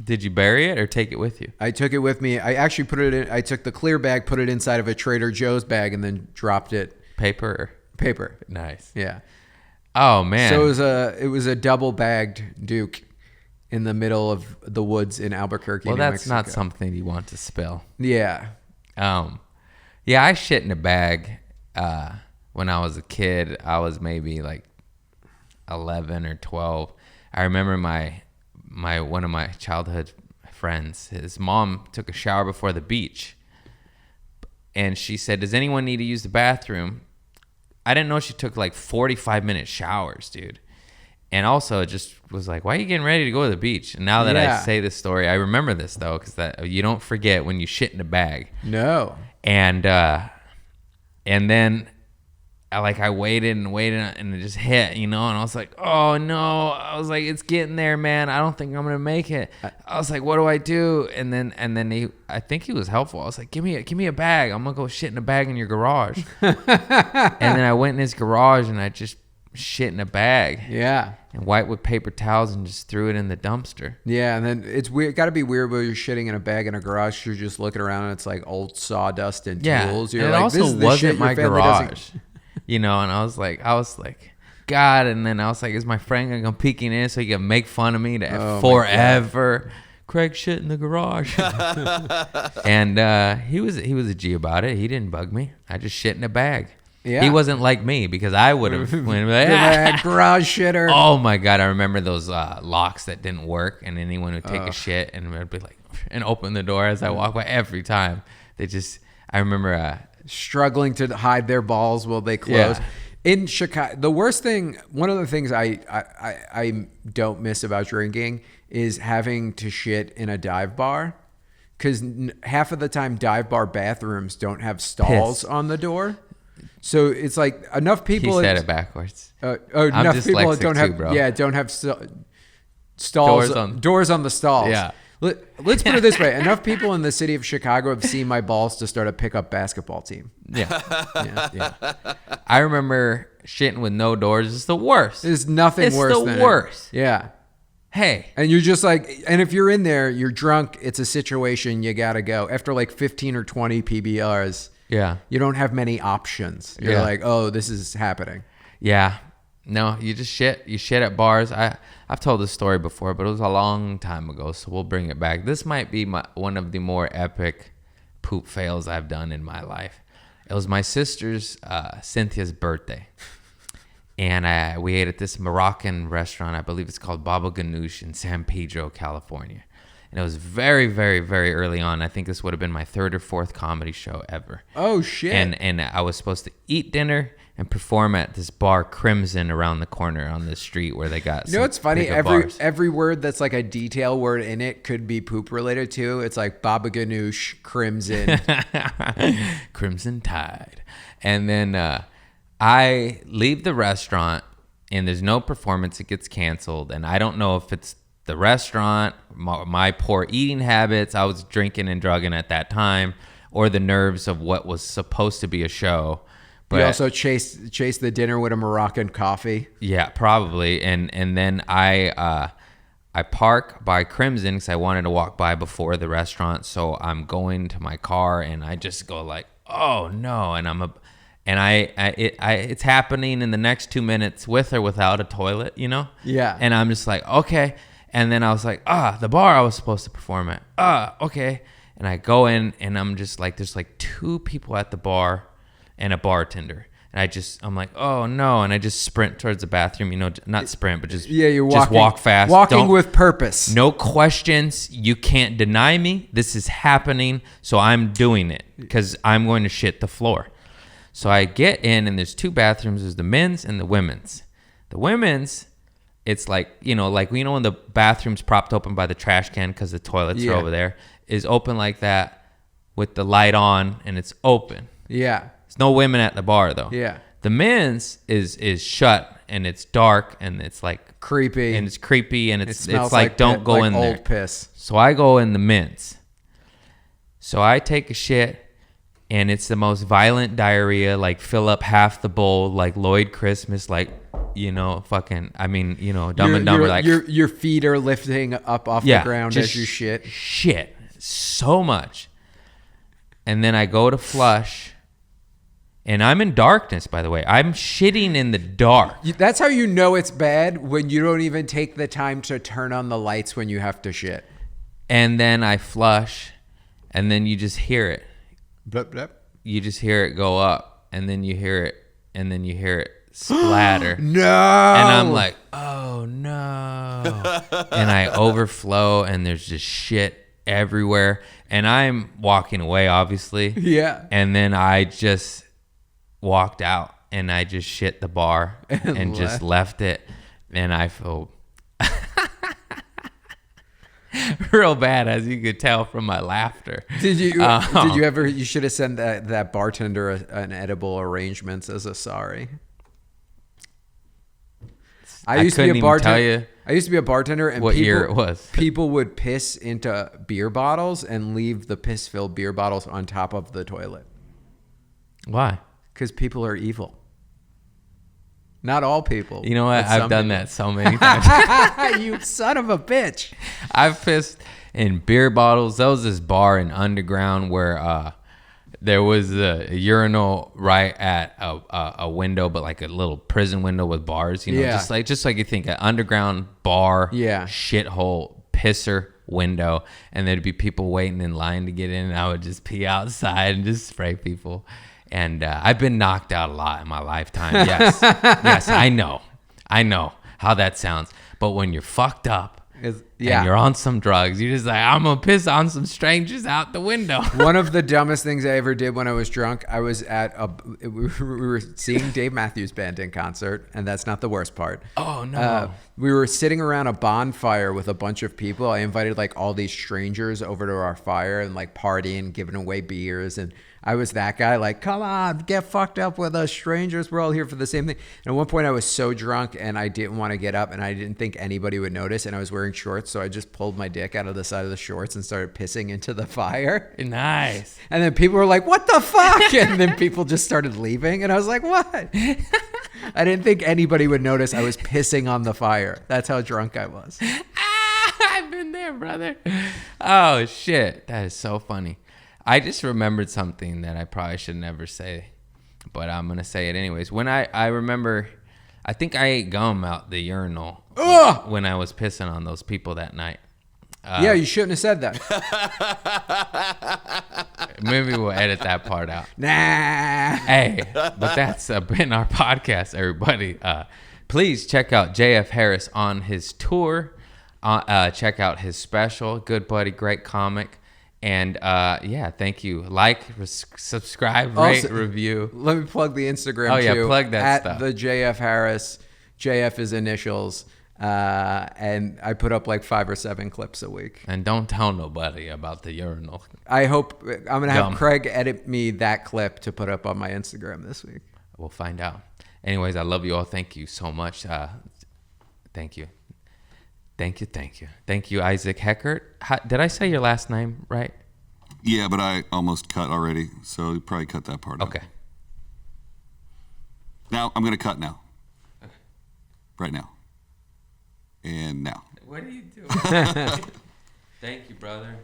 Did you bury it or take it with you? I took it with me. I actually put it in. I took the clear bag, put it inside of a Trader Joe's bag, and then dropped it. Paper. Nice. Yeah. Oh man. So it was a double bagged Duke in the middle of the woods in Albuquerque. Well, New that's Mexico. not something you want to spill. Yeah. Yeah, I shit in a bag when I was a kid. I was maybe like 11 or 12. I remember one of my childhood friends, his mom took a shower before the beach, and she said, does anyone need to use the bathroom? I didn't know she took like 45-minute showers, dude. And also it just was like, why are you getting ready to go to the beach? And now that I say this story, I remember this though, because that you don't forget when you shit in a bag. No. And then I waited and it just hit, and I was like, oh no. I was like, it's getting there, man. I don't think I'm gonna make it. I was like, what do I do? And then I think he was helpful. I was like, give me a bag. I'm gonna go shit in a bag in your garage. And then I went in his garage and I just shit in a bag. Yeah. And wiped with paper towels and just threw it in the dumpster. Yeah, and then it's weird. Got to be weird when you're shitting in a bag in a garage. You're just looking around and it's like old sawdust and tools. You're and like, it also this is the wasn't shit my your family garage. doesn't- And I was like, God. And then I was like, is my friend gonna come peeking in so he can make fun of me forever? Craig shit in the garage. And he was a G about it. He didn't bug me. I just shit in a bag. Yeah. He wasn't like me because I would have went like, garage shitter. Oh my God, I remember those locks that didn't work, and anyone would take a shit and would be like, and open the door as I walk by every time. I remember struggling to hide their balls while they close. Yeah. In Chicago, the worst thing, one of the things I don't miss about drinking is having to shit in a dive bar, because half of the time dive bar bathrooms don't have stalls on the door. So it's like enough people. He said it backwards. Enough people dyslexic don't have too, bro. don't have stalls doors on the stalls. Yeah. Let's put it this way: enough people in the city of Chicago have seen my balls to start a pickup basketball team. Yeah. I remember shitting with no doors. It's the worst. There's nothing worse than it. It's the worst. Yeah. Hey. And you're just like, and if you're in there, you're drunk, it's a situation, you gotta go. After like 15 or 20 PBRs, Yeah. you don't have many options. You're like, oh, this is happening. Yeah. No, you just shit. You shit at bars. I've told this story before, but it was a long time ago, so we'll bring it back. This might be one of the more epic poop fails I've done in my life. It was my sister's Cynthia's birthday, and we ate at this Moroccan restaurant. I believe it's called Baba Ganoush in San Pedro, California. And it was very, very, very early on. I think this would have been my third or fourth comedy show ever. Oh, shit. And I was supposed to eat dinner and perform at this bar Crimson around the corner on the street where they got You know what's funny? bars. Every word that's like a detail word in it could be poop related too. It's like Baba Ganoush, Crimson. Crimson Tide. And then I leave the restaurant and there's no performance. It gets canceled. And I don't know if it's the restaurant, my poor eating habits, I was drinking and drugging at that time, or the nerves of what was supposed to be a show. But you also chase the dinner with a Moroccan coffee. Yeah, probably. And then I park by Crimson because I wanted to walk by before the restaurant. So I'm going to my car and I just go like, oh no, and it's happening in the next 2 minutes with or without a toilet, you know? Yeah. And I'm just like, okay. And then I was like, the bar I was supposed to perform at. Okay. And I go in and I'm just like, there's like 2 people at the bar and a bartender. And I'm like, oh no. And I just sprint towards the bathroom, you know, not sprint, but just walk fast. Walking with purpose. No questions. You can't deny me. This is happening. So I'm doing it because I'm going to shit the floor. So I get in and there's 2 bathrooms. There's the men's and the women's. The women's, it's like, you know when the bathroom's propped open by the trash can because the toilets are over there, is open like that with the light on and it's open. Yeah. There's no women at the bar though. Yeah. The men's is shut and it's dark and it's like creepy. And it's creepy and it's like don't go in there. Old piss. So I go in the men's. So I take a shit and it's the most violent diarrhea, like fill up half the bowl, like Lloyd Christmas, like, you know, fucking, I mean, you know, Dumb and Dumber, like your feet are lifting up off the ground as you shit. Shit so much. And then I go to flush and I'm in darkness, by the way. I'm shitting in the dark. That's how you know it's bad, when you don't even take the time to turn on the lights when you have to shit. And then I flush and then you just hear it. Blip, blip. You just hear it go up and then you hear it and then you hear it splatter. No. And I'm like, oh no. And I overflow and there's just shit everywhere. And I'm walking away, obviously. Yeah. And then I just walked out and I just shit the bar and just left it. And I feel real bad, as you could tell from my laughter. Did you ever? You should have sent that bartender an edible arrangements as a sorry. I used to be a bartender. I used to be a bartender, and what year it was. People would piss into beer bottles and leave the piss-filled beer bottles on top of the toilet. Why? Because people are evil. Not all people. You know what? I've done that so many times. You son of a bitch. I've pissed in beer bottles. There was this bar in Underground where there was a urinal right at a window, but like a little prison window with bars. You know, just like you think an underground bar, shithole, pisser window, and there'd be people waiting in line to get in, and I would just pee outside and just spray people. And I've been knocked out a lot in my lifetime. Yes, I know how that sounds. But when you're fucked up Yeah. and you're on some drugs. You're just like, I'm gonna piss on some strangers out the window. One of the dumbest things I ever did when I was drunk, I was at we were seeing Dave Matthews Band in concert, and that's not the worst part. Oh, no. We were sitting around a bonfire with a bunch of people. I invited like all these strangers over to our fire and like partying, giving away beers, and I was that guy, like, come on, get fucked up with us strangers. We're all here for the same thing. And at one point I was so drunk and I didn't want to get up and I didn't think anybody would notice. And I was wearing shorts. So I just pulled my dick out of the side of the shorts and started pissing into the fire. Nice. And then people were like, what the fuck? And then people just started leaving. And I was like, what? I didn't think anybody would notice I was pissing on the fire. That's how drunk I was. I've been there, brother. Oh, shit. That is so funny. I just remembered something that I probably should never say, but I'm going to say it anyways. When I remember, I think I ate gum out the urinal when I was pissing on those people that night. Yeah, you shouldn't have said that. Maybe we'll edit that part out. Nah. Hey, but that's been our podcast, everybody. Please check out JF Harris on his tour. Check out his special. Good buddy, great comic. And yeah, thank you. Like, subscribe, rate, Also, review. Let me plug the Instagram Oh, yeah, too. plug that at stuff. the JF Harris. JF is initials. And I put up like 5 or 7 clips a week. And don't tell nobody about the urinal. I hope I'm going to have Gum. Craig edit me that clip to put up on my Instagram this week. We'll find out. Anyways, I love you all. Thank you so much. Thank you. Thank you, Isaac Heckert. Did I say your last name right? Yeah, but I almost cut already, so you probably cut that part out. Okay. Now, I'm going to cut now. Right now. And now. What are you doing? Thank you, brother.